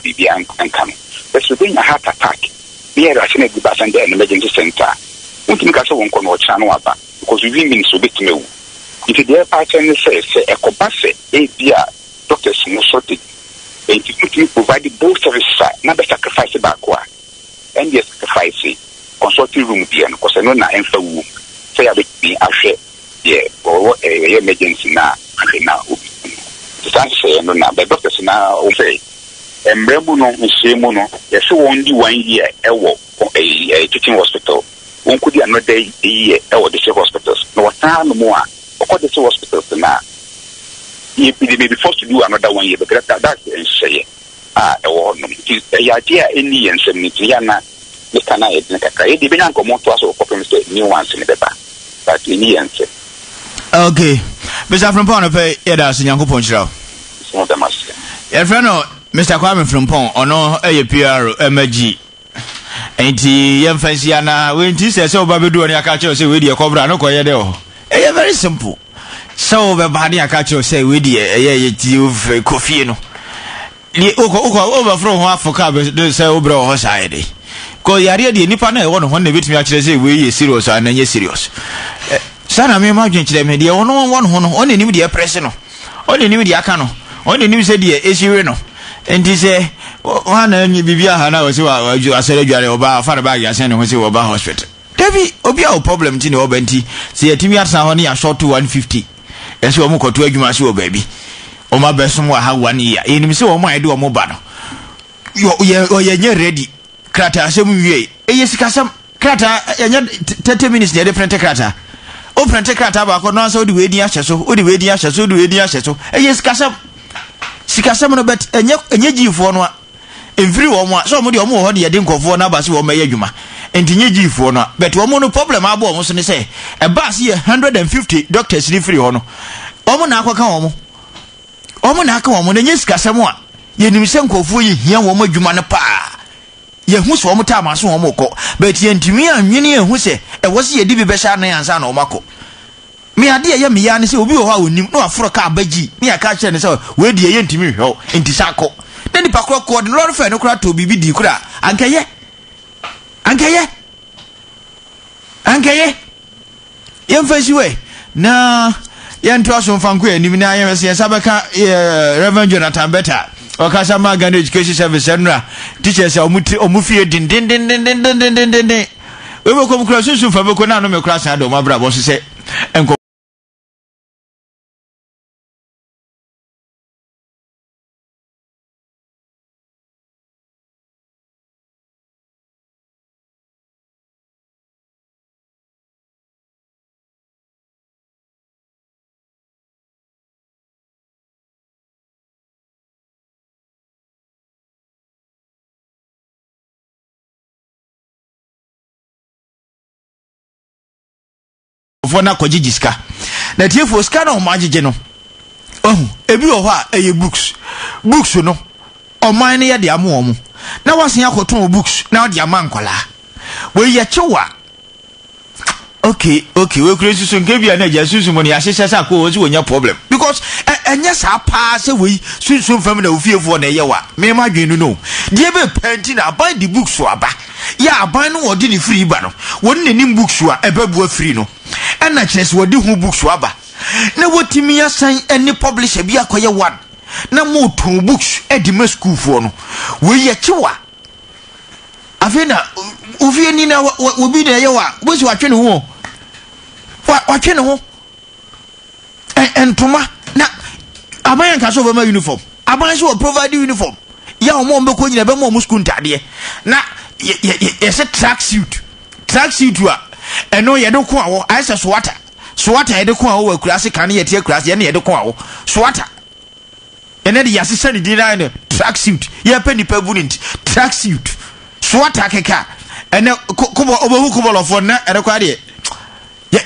bibi and come. But so doing a heart attack, here I seen a good and an emergency center. Won't make us one corner or channel because we mean so bit no. If the partner says a cobase, a dear doctors no shortage, and you provide both services, not sacrifice backward. And yes, sacrifice consulting room beer because I know na and room. Say I be a share, yeah, or a emergency now. Say no na the doctors na o say emrebu no nhemu no yes won di 1 year ewo a teaching hospital won could di another year ewo the hospitals no wata no mo a o the hospitals na e be forced to do another 1 year because that's say ewo no ya dia any ensem ni ya na the kana e den kaka e di be nyan komo to aso ko say new ones ni beba but any ensem. Okay, Mr. Frimpong pay yeda sinyankopon chira. So damas. Your friend Mr. Kwame Frimpong ono PR MG. Enti yem fancy ana we nti se oba bedu oni aka che say we dey cobra no koye de o. E very simple. So be ba dey aka che say we dey ye ti kofi no. Ni uko over from ho Africa be say obra ho side. Ko yare dey nipa na e wo no ho na betimi a kire say we ye serious and na serious. Sana me ma dwen kire me dey ono ho no oni nim dey press no. Oni nim dey aka no. Oni nim say dey esiwe no. Enti say wana nyi bibia ha na wo se wa asere dware oba afare bag ya se ne ho se oba hospital. Debi obi a problem ti ne oba nti se yetimi asa ho ne ya short to 150. Ese wo mkoto adwuma se oba bi. O ma besom wa ha 1 year. Enim se wo mo ide wo mo ba no. Yo ye nye ready. Krata asem wie. Eye sikasam krata ye 30 minutes ne de print krata. O print krata ba ko no so de we din ahyeso. O de we din ahyeso, de we din ahyeso. Eye sikasam no bet enye gifo no a every one so mo de omo ho de yede nkofo na ba se wo maye adwuma enti nye gifo no bet omo no problem abo omo so ne say e ba se 150 doctors ni free ho no omo na akwaka omo na aka omo na nye sikasam a ye nim se nkofo ye hia wo mo adwuma no pa ye hu so omo ta ma so omo ko bet ye ntimi anwene ye hu se e wo se ye di bi be sha na yansa na omo ko me ade ye me ya ne se obi wo ha onim no afro ka abagi me aka kire ne se we die ye ntimi hwe enti sako then the pakro ko the lord fe no kura to bibi di kura ankeye yem fashi we na ye nto aso mfanko anim na ye se sabeka Reverend Jonathan Betta okasa ma Ghana Education Service enra teachers omufie din we be kom kura susu fa be ko na no me kura san do ma bra bo se enko for na koji jiska na tie for ska na o magige no ebi o ho a eye books no o man ne ye de amo omo na wasen akoton books na o de ama nkola we ye chewa okay we crazy so nke bia na ja susu mo ne ahyehyɛ sa ko o si wonya problem because enya sa pa se we susu fam na ofiefo na ye wa me ma dwenu no de be penti na buy the books so aba ya aban no wodi ni free ba no woni ne nim books a ebabu free no na chess wodi hu books aba na wotimi asan any publisher bi akoye one na mo ton books edima school for no we ye kiwa afena ofie ni na obi na ye wa bo si watwe ne ho watwe ne ho entoma na aban ka so be ma uniform aban so provide uniform ya o mo mbeko nyina be mo school ntade na yes a track suit wa eno ye de ko awo aisa swata ye de ko awo akurase kan ye tie akurase ye ne ye de ko awo swata ene de yase sani dina ne track suit ye pe ni pebunint track suit swata keka ene kubo obo kubo lofo na ere kwa de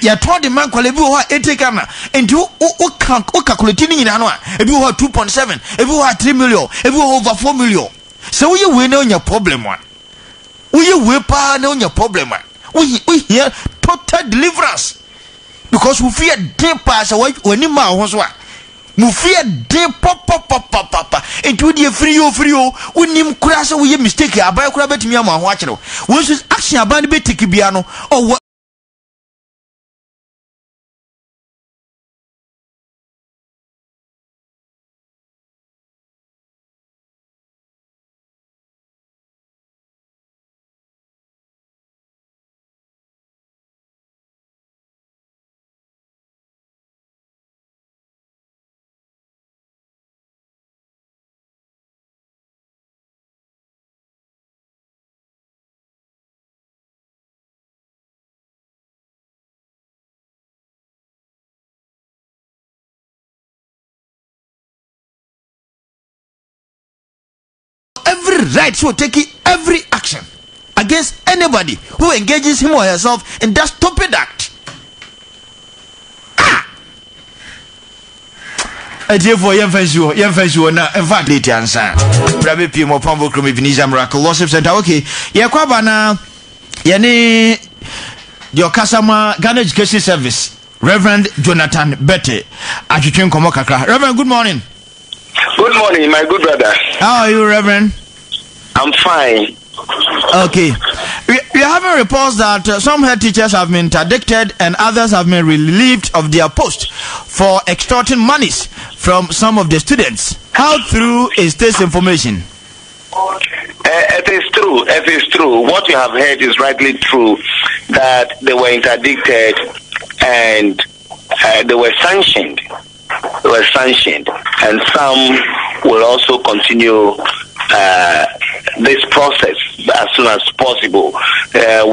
ya told the man kwale bi ho eteka na enti o calculate ni nyina no a ebi ho 2.7 ebi ho 3 million ebi ho over 4 million so we we na onya problem one we pa na onya problem one we hear total deliverance because we fear deep pass when ni ma ho so a we fear deep pop into the free unim kura so we mistake abai kura betimi ama ho a kire we so action abai be take bia no oh every right to take every action against anybody who engages him or herself in that stupid act. For young na in fact late answer. Brabe P mo pambo krom Ebenezer Miracle Worship Center. Okay, ye kwa bana ye ni your customer Ghana Education Service Reverend Jonathan Bette atwetwe nkomo kakra. Reverend, good morning. Good morning, my good brother. How are you, Reverend? I'm fine. Okay. We have reports that some head teachers have been interdicted and others have been relieved of their post for extorting monies from some of the students. How true is this information? It is true. It is true. What you have heard is rightly true, that they were interdicted and they were sanctioned. And some will also continue this process as soon as possible.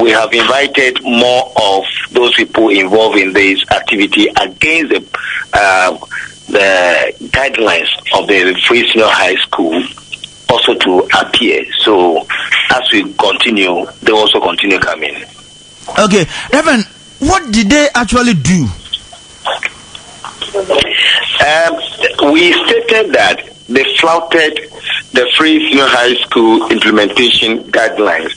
We have invited more of those people involved in this activity against the guidelines of the Free Senior High School also to appear. So as we continue, they also continue coming. Okay, Reverend, what did they actually do? We stated that they flouted the Free Senior High School implementation guidelines.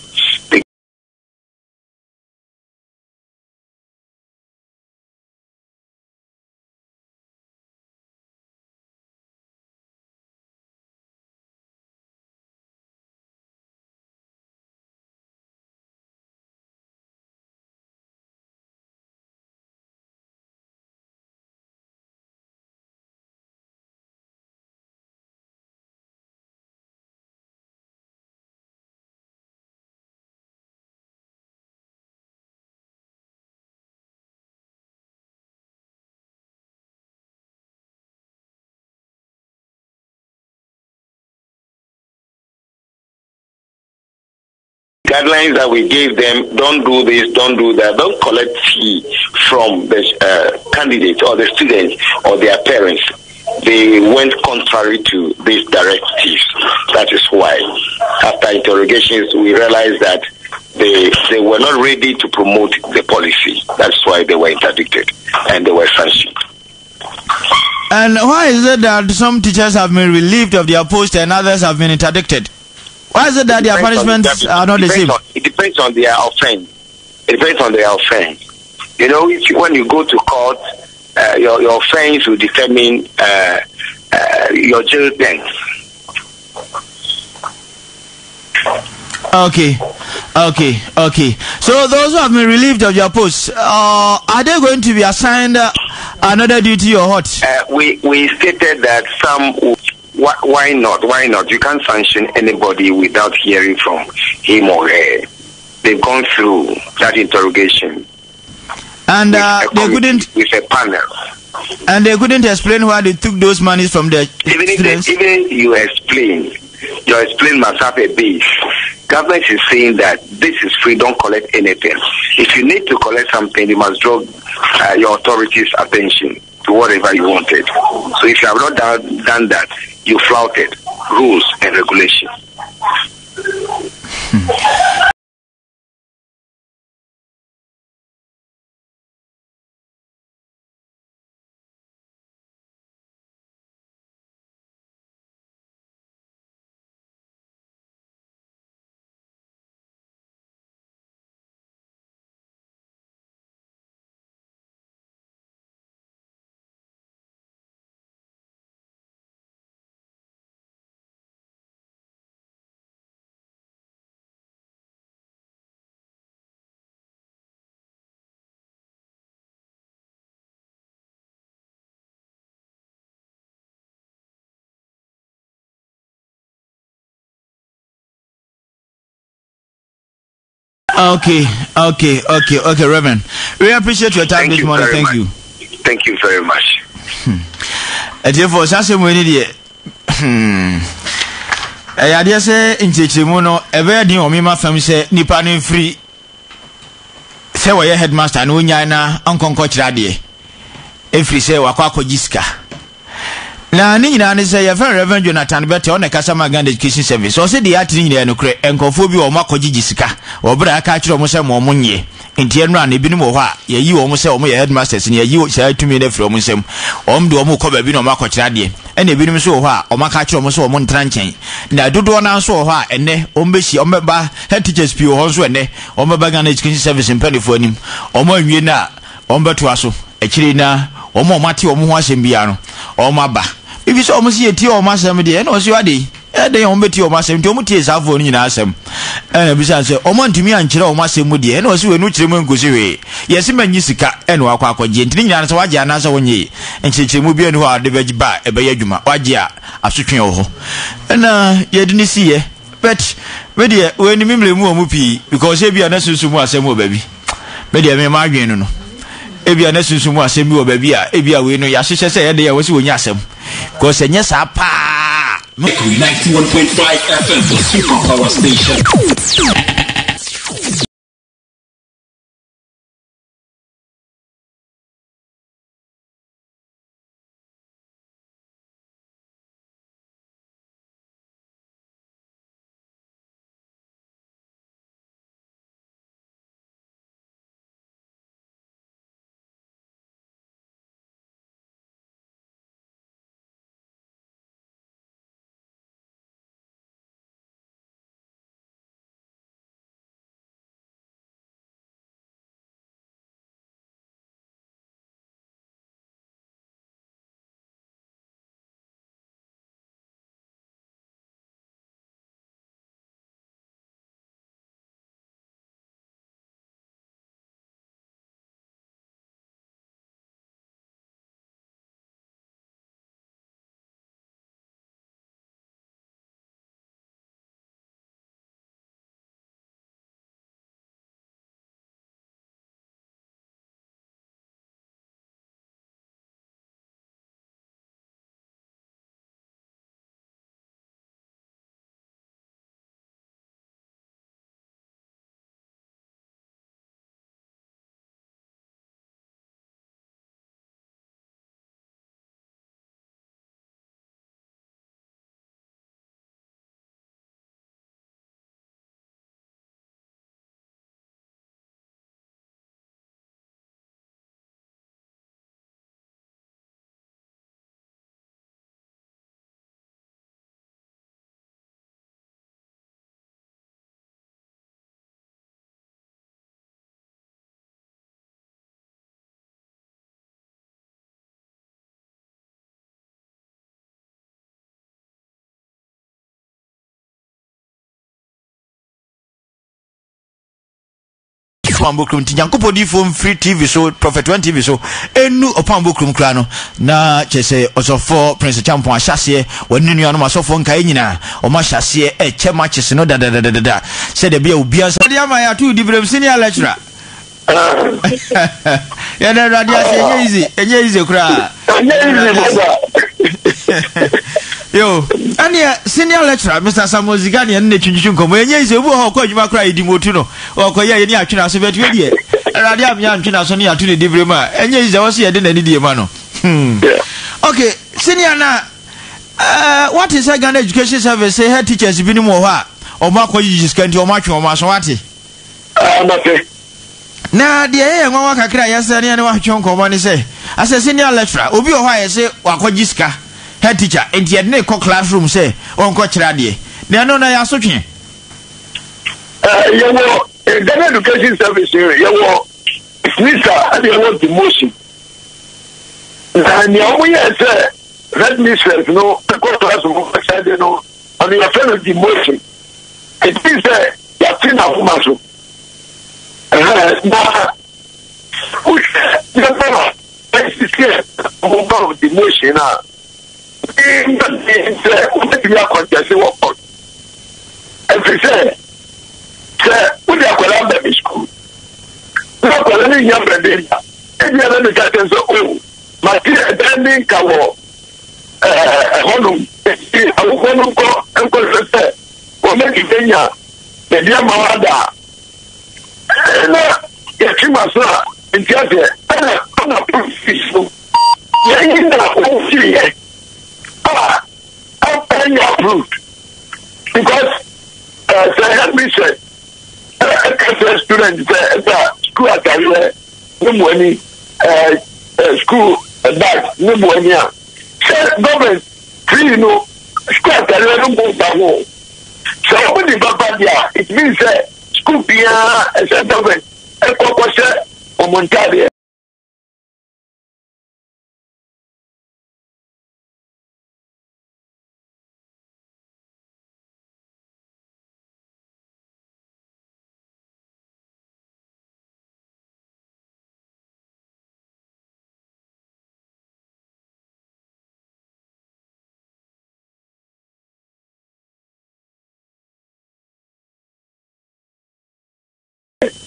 guidelines that we gave them, don't do this, don't do that, don't collect fee from the candidate or the student or their parents. They went contrary to these directives. That is why, after interrogations, we realized that they were not ready to promote the policy. That's why they were interdicted and they were sanctioned. And why is it that some teachers have been relieved of their post and others have been interdicted? Why is it that their punishments are not the same? It depends on their offense. It depends on their offense. You know, when you go to court, your offense will determine your jail term. Okay. So those who have been relieved of your posts, are they going to be assigned another duty or what? We stated that some. Why not? Why not? You can't sanction anybody without hearing from him or her. They've gone through that interrogation. And they couldn't with a panel. And they couldn't explain why they took those monies from the students. Even you explain, your explain must have a base. Government is saying that this is free, don't collect anything. If you need to collect something, you must draw your authorities' attention to whatever you wanted. So if you have not done that, you flouted rules and regulations. Okay, Reverend. We appreciate your time this morning. Thank you. Thank you very much. Therefore, Sasha Winnie, I dare say in Chichimuno, a very new Mima family say Nippon free. Say, why your headmaster, no yana, Uncle Coach Radie. If you say Wakako Jiska. Na ni nyina ne say your friend Reverend Jonathan Bete on the Kasama Gand Education Service. So say the atini ne no kre enkofobi o makoji gisika. Obra aka kire mo say mo monye. Enti enra na ebinim wo ha ye yi wo mo say o mo headmasters ne ye yi say tumi na from nsem. Om de o mo ko ba bi no makokira de. Ene ebinim so wo ha o maka kire mo say o mo ntran nchen. Na dodo na so wo ha ene o mbeshi o meba head teachers pi wo so ene o meba Gand Education Service mpanifu anim. O mo anwie na o mbeto aso. Akire na o mo mate o mo ho asem bia no. O maba if you saw me see a tea or massam, and also a day, they on betty or massam, to mutis have one in Assam. And besides, o want to me and Chiro Massam Moody, and also a nutriment goes away. Yes, a man Yisika, and Waka gently answer Waja one ye, and Chichimubi and who are the veg bar, a bayajuma, Wajia, a sukin. And you didn't see ye, but, ready, when you mimly more mupi, because if you are necessary more same baby. Maybe I may margin. If you are necessary more same baby, if you are winning, your sister said there was when Yasam. Because yes, apa 91.5 FM, the Super Power Station. Opambokrum ti Nyankopo di phone free TV so Prophet 1 TV so enu Opambokrum kra no na chese osofo Prince Champo ahyase wonu nuanu masofo nka nyina o ma hyase chema chese no da said the bia ubia so dia ma ya tu di brem senior lecturer ya na radio say easy kra yo ania senior lecturer Mr. Samuel Zigani ene twinju nkomo enye ise obu ho ko adwuma kra idimotu no okoye ye ni atwena so betu die radio am ya ntwena so ne atu ne dibre ma enye ise wo se ye de na ni die ma no okay senior na what is Ghana Education Service say head teachers bi ni mo ho a o ma ko yi skanti o ma twe o ma so wate na de ye nwa kakra yesa ne wa twe nkomo ni say ase senior lecturer obi o ho a ye say wakoji ska head teacher and yet ne ko classroom say on ko kira de na no na ya so twen you know Ghana Education Service you know Mr. and you want demotion and you always say red mistress no ko classroom say no and you feel demotion it means that you are thin of muscle na you know it's demotion na every say we are going to school. We are going to young baby. If you are not getting so old, my dear, attending Kawo, Honum, I will go and go to say, or make it Kenya, the dear Mawada. Yes, you must not in Jazzy. I'm not professional. You know, see, I'm paying approved because help me say a student school at no money school back no money government free you know school at no money so when the papa there it means school bia government or Montadia.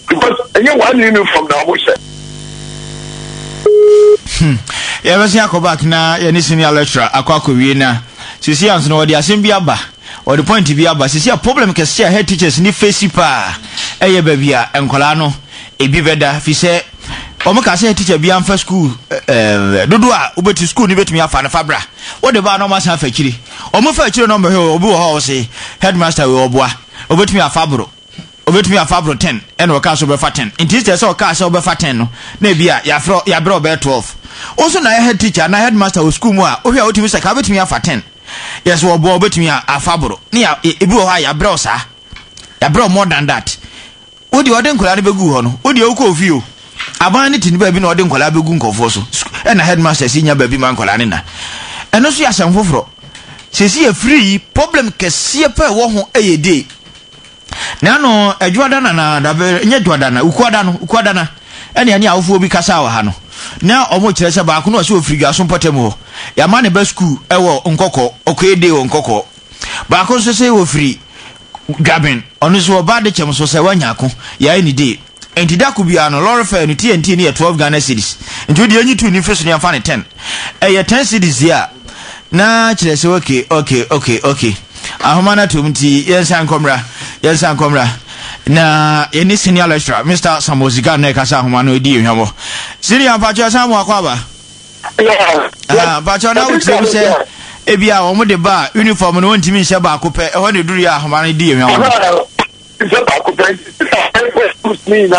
Because you want uniform now, we say. Yeah, was go back now. Any senior lecturer, Aquaco Vienna. Sisi ans no the assembly aba or the point to be aba. Sisi a problem can see head teachers ni face pa. Eye baby a enkola no e bi beda fi se omo ka say teacher bi am fa school dodo a obeti school ni betumi afa na fabra. What the ba no ma san fa kiri. Omo fa kiri no me obi wo ho say headmaster we oboa. Obetumi afabro. Obetumi afabro 10 and o ka so be fa 10. Inti say o ka so be fa 10 no. Na bia ya bro be 12. Also na head teacher na headmaster o school mu a o hia otumi say ka betumi afa 10. Yes wo bo betumi afabro. Ni ebi wo ha ya bro sa. Ya bro more than that. Odi ode nkola ne begu ho no. Odi o ko ofio. Aban ne tini ba bi na ode nkola begu nkofo so. E na headmaster si nya ba bi man nkola ne na. Eno so ya san foforo. Sesi e free problem kese pe wo ho eyede. Na no adwada na da be nya adwada na ukwada na ene ani awofo bi kasa wa ha no na omo kire se ba ko no se ofiri aso potem ho ya ma ne ba school e wo nkoko okoede wo nkoko ba ko so se ofiri gaben onu so ba de chem so se wanya ko ya ni de enti da ku bia no lorry fare ni TNT ni 12 Ghana cedis enti odi anyi tu ni feso ni afa ne 10 ye 10 cedis ya na kire se okay ahomana tumti yensan komra na any senior lecturer Mr. Samozika na kasa ahomana odi ehwamo senior pacho samu akwaba pacho na uche se ebia omo de ba uniform no ntimi nse ba akopɛ ɛhɔ ne duru ya ahomana di ehwamo nse ba akopɛ me na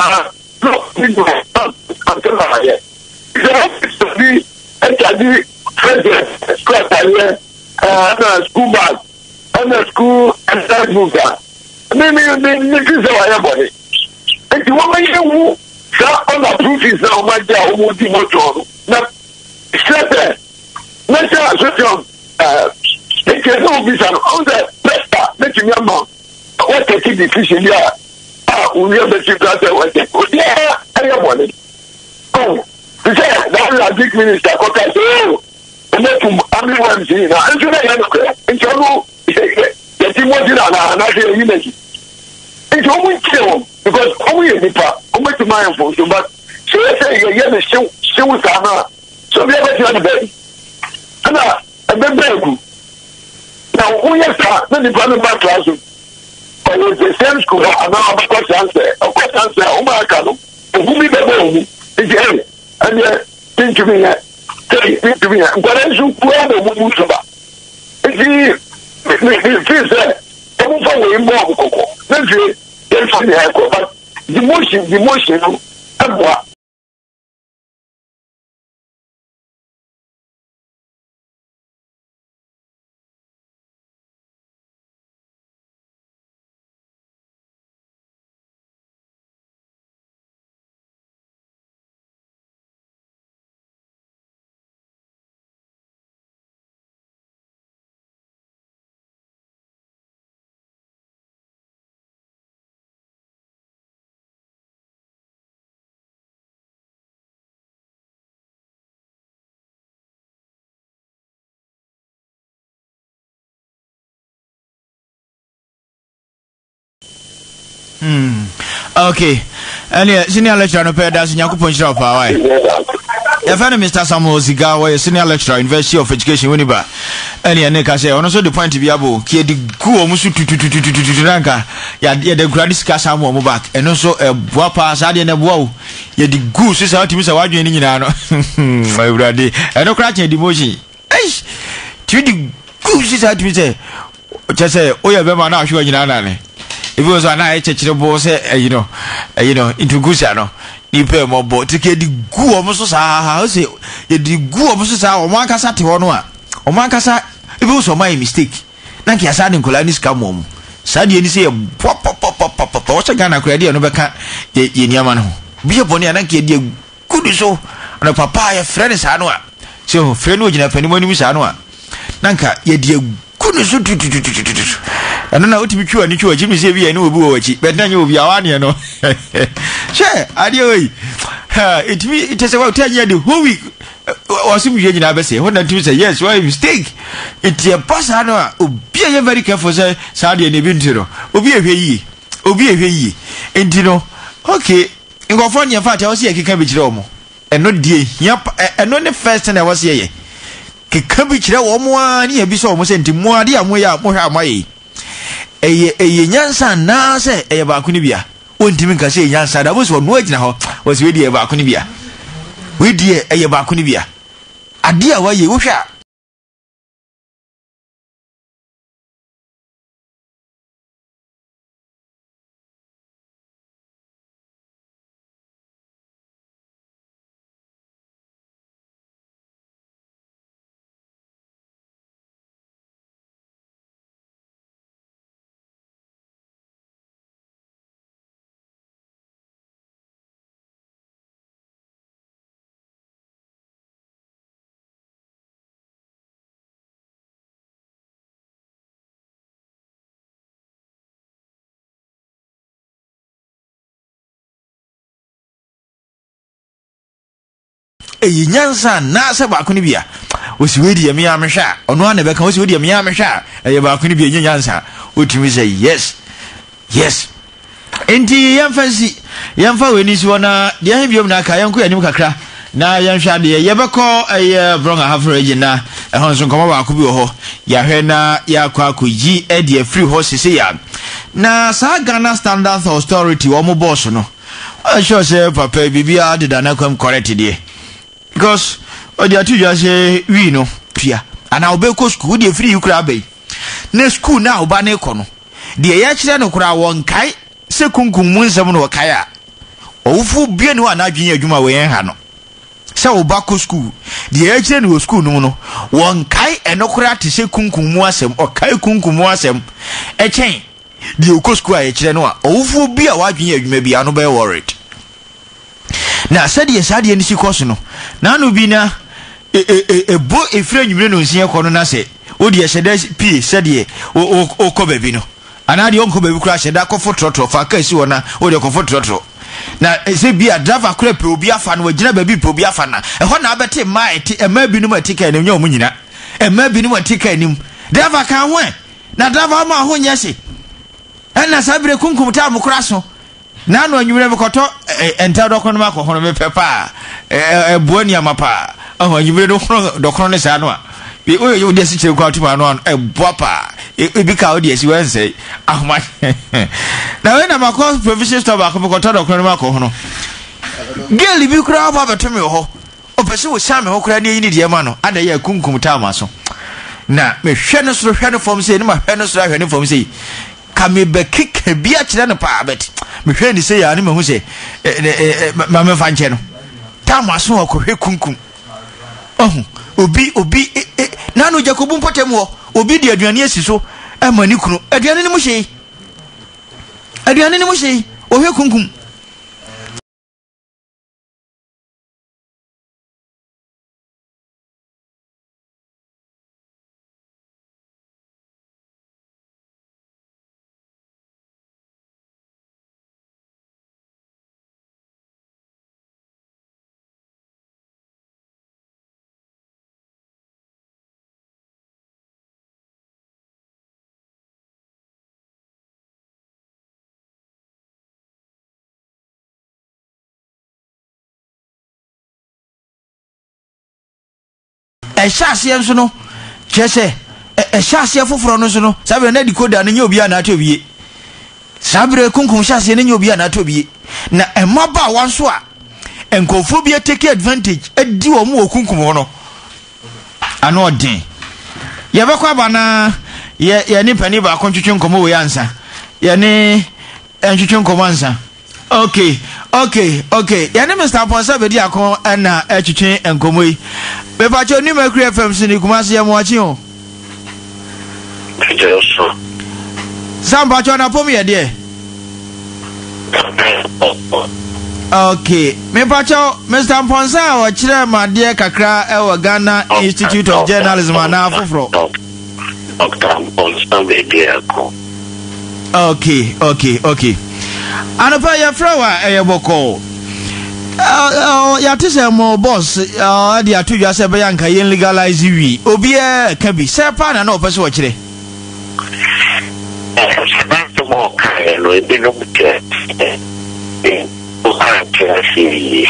school bag and the school and that move that. Maybe this is our everybody. And the woman you on the proof is now my dear who would motor. Now, straight let's it can no be on the pressure, let your mom. What take the decision here? we have a secret what they put there. I am one. Oh, he said that big minister Koka say, and everyone see now. And you know, in trouble, the Timothy and I say unity. It's always kill because only a nipa, only to my phone, but so I say, yeah, still Sana. So we have a bed. And I beg now, who is that? Then the brother back classroom. But with the same school, I'm not a question answer. A question answer, oh my God, who be the boy? And think to me, think to me, but I should put on the woman to that. If he said, I'm for way more cocoa. Then for the echo, but the motion, and what? Okay. And senior lecturer no pay that's Nyankopon Shira Power. Your friend Mr. Samuel Zigawa, senior lecturer University of Education Winneba. And Nika say on also the point to be able ki di gu omusu tutututututu ranka ya the grad discussion mo back and also a boa pass ade na boa ye di gu so say otimi say wadwen ni nyina no my brother and no crack the motion eh ti di gu so say otimi say o say o ye be ma na ahwe nyina na ne. If it was an eye church, boss, you know, into Gusano, you pay more boat to get the goo almost house, you the goo almost our one cassati or one cassa, it was my mistake. Thank you, San Colanis come home. Sadie, you say, pop, what's a gun? I could idea, no back in Yamano. Be upon your Yankee, dear good so, and a papa, friend is Anua. So, friend, would you have anyone who is Anua? Nanka, ye dear goodness, and now to be true, and you Jimmy Xavier and Ubu, but then you'll be our no. Sure, adieu. It is about 10 years the whole week. Or simply, you never say, what you say, yes, why mistake? It's your boss, Anna, be very careful, sir, Sadia and Eventuro. Obi a ye, and you know, okay, in California, I was here, Cabbage Romo, and not dear, yep, and not the first time I was here. Cabbage Romo, near Bissau, sent to more dear, more my. Nyansa na se ba kunibia ontimi ka se nyansa da boso no agina ho was we die ba kunibia we die ba kunibia ade a waye wo hwa nyansa na se ba kunibia osiwedi ya miya mesha ono ane beka osiwedi ya miya mesha ba kunibia nyansa otimi say yes enti yamfa weni si wona de ahibiom na aka yanko yanim kakra na yanhwa de yebeko bronga hafrage na ehonso komo ba ko bi ho ya hwe na ya kwa akoyi de free ho sese ya na sa Ghana Standard Authority wo mo boss no sure say papa bibia de dana kwam correct de because odi atu just we no tua ana obeko school de free ukra bay na school na oba na eko no de ya kire no kura won kai se kunkum mu nsam no kai a owufu bie no ana adwen adwuma we yen ha no se oba ko school de ya kire no school no no won kai enokura te se kunkum mu asem o kai kunkum mu asem e chen de ko school a ya kire no a owufu bie a wadwen adwuma bia no be worried na sadie ni sikoso no na no bi na bo efre nwumre no nsia ko no na se odi ehede p sadie o ko baby no ana de onko baby kura hyeda kofo trotro fa ka si wona o de kofo trotro na ese bia driver kura pe obi afa na wagina baby pe obi afa na ho na abete ma eti ema bi no atika enim nya omunyina ema bi no atika enim driver ka ho na driver ma ho nya se na sabre kunkum ta mukura so na no anwumre bekoto enta dokon ma ko hono me pepa buani amapa anwumre dokon ne sa no a bi o de si che kwa tuma no boapa bi ka o de si wense ahma na we na makọ provision store ba ko bekoto dokon ma ko hono geli bi kura ba betome ho o pese wo sha me ho kura ne yini de ma no ada ya kunkum ta ma so na me hwe no so hwe no form say ni ma hwe no so hwe no form say kame be kike bia kire no pa bet me hwe ni say ya ni me hu say ma me fa nche no ta ma so ko hwe kunkum obi na no jakobu mpotem wo obi de aduane asi so e mani kunu aduane ni mu hye o hwe kunkum ehyaase nso no kyese ehyaase foforo no so no sabre na decoder no nya obi ana atobie sabre kunkum hyase no nya obi ana atobie na emaba wanso a enkofo bi take advantage edi wo mu okunkum ho no ano odin ye bekwa bana ye ni pani ba kontwetwe nkomo we ansa ye ni entwetwe nkomo ansa okay yani Mr. Ponsa bedi akon na etwetwe enkomo yi Pepa cho ni Mercury FM sini kumasi ya mwachi ho. Jesu. Samba cho na pomi ya die. Okay. Me pa cho Mr. Ponsa wa chire ma die kakra e wa Ghana Institute of Journalism na afofro. Dr. Ponsa bedi akon. Okay. Anopa ya frawa e boko. Ya tise mo boss adi atudwa se be yanka yen legalize wi obi e ka bi se pa na opese wo kire to mo ka no e bi no ke o ha ke si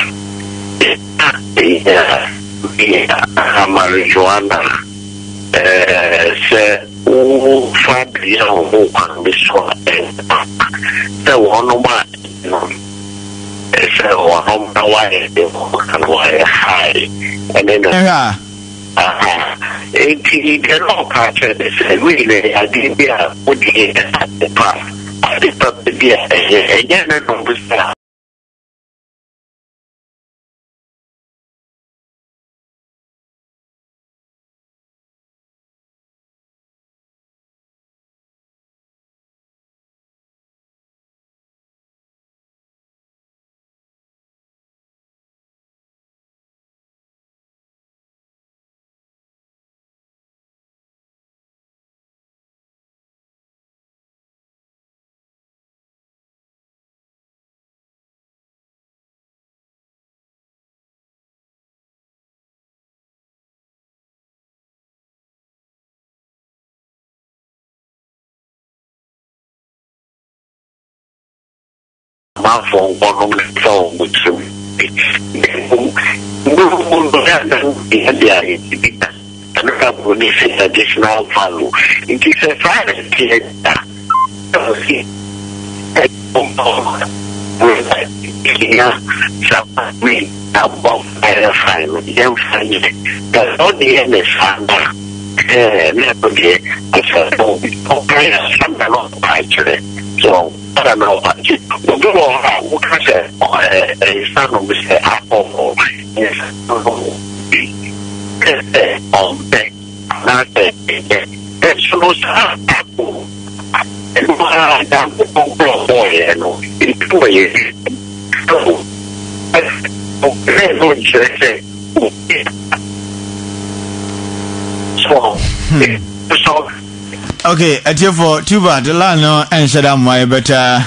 marijuana se o fabia o kwa bi so se wo no ma no so I'm not why they can why high and then it cannot catch it really I didn't be a would be the path I did not be again and on with that my phone on the phone with some additional value. It is a Friday. So I don't know about you. What can I say? A son of Mr. Apple. Yes. On deck. Not that. So those Apple. And I don't know, boy, and it's 2 years. So, I don't say, so, Okay, for Tuba, the line no and shut my better.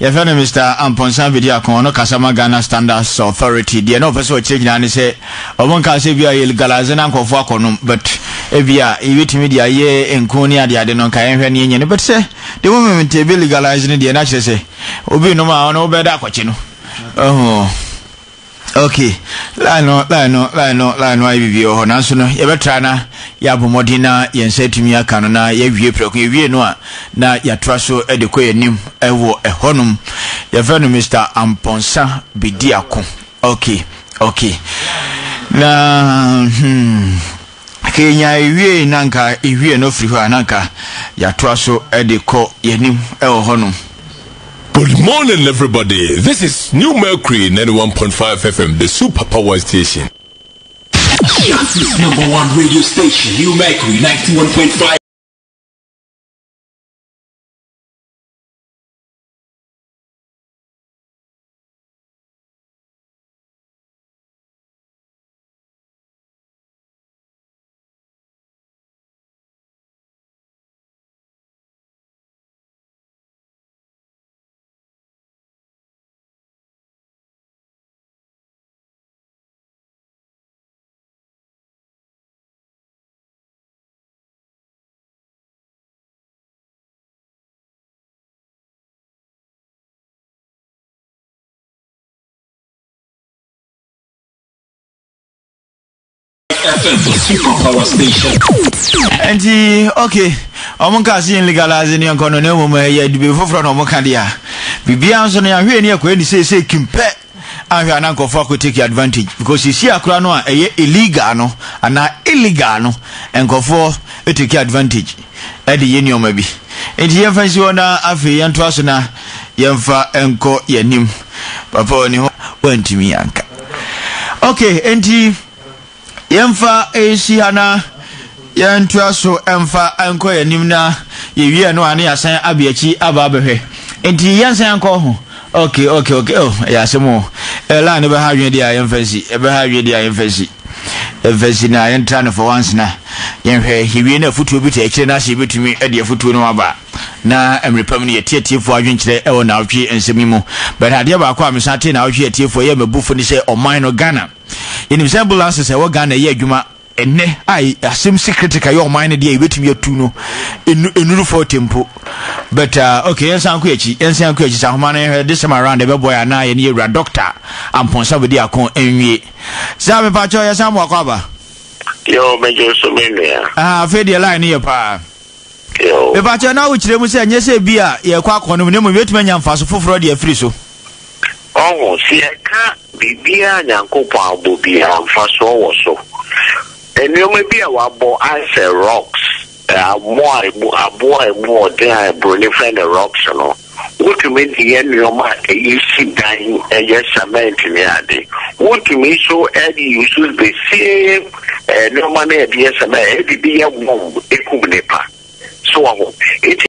Your friend Mr. Amponsan Video Kono Kasama Ghana Standards Authority. The no person checking and say, I won't call Sevia Ilgalazan Uncle Faconum, but Evia, Evit Media, ye, and Konya, the Adenonka, but say, the woman to be legalizing the natural say, Obi no more, no better, Cochino. Oh. Okay, lano ibibio nanso no yebetra na ya bomodina yensetumi aka no na yewie preko yewie no a na yatra so edekọ yanim ewo ehonum yefano Mr. Amponsa Bidiako. Okay na Kenya iwie nanka iwie no firi ho ananka yatra so edekọ yanim ewo honum. Good morning, everybody. This is New Mercury 91.5 FM, the Super Power Station. Shanty's #1 radio station, New Mercury 91.5. FM, the Super Power Station. And okay, omonka si legalize ni ankono ne mo ya dibe foforo na omonka dia bibia nso na ahwe ni akwa ni say kimpe ahwe na nkofo ko take advantage because you see akura no a illegal no ana illegal no nkofo take advantage e de yeni oma bi enti ye fancy wona afi yanto aso na yemfa enko yanim papa oni ho wantimi yanka. Okay, enti yemfa esi hana yantua so emfa anko yanim na yewie no ane yasan abiachi ababehwe enti yansan anko ho. Okay oh yasemo ela ne be ha hwe dia yemfasi ebe ha hwe dia yemfasi evesi na yenta no for once na yenhwe hiwie na futuo bi ta ekire na hye betumi e de futuo no aba na emrepam ne yetiefo adwenkire ewo na ahwe ensemi mu but ade ba kwa mesate na ahwe yetiefo ye mabufo ni se oman no Ghana in resemblance se wo Ghana ye adwuma enne ai asem secret ka yo oman ne de betumi atu no enuru for tempo but okay yensan ko echi sa homa na this time around the boy na ye ne ewura doctor Amponsa Bidiako enwie sa me pa cho yensan mo akwaba yo mejo so menua fe de line ye pa yo me pa cho na wo kire mu se nyese bia ye kwa akono ne mo betuma nya mfaso foforo de afiri so oh si eka bibia nyankopon abobia mfaso wo so enioma bia wabo answer rocks more there brony friend the rocks no what to mean the enioma you sit down yes cement ni ade what to mean so any you should be same no money yes cement e bibia wo ekumnepa so it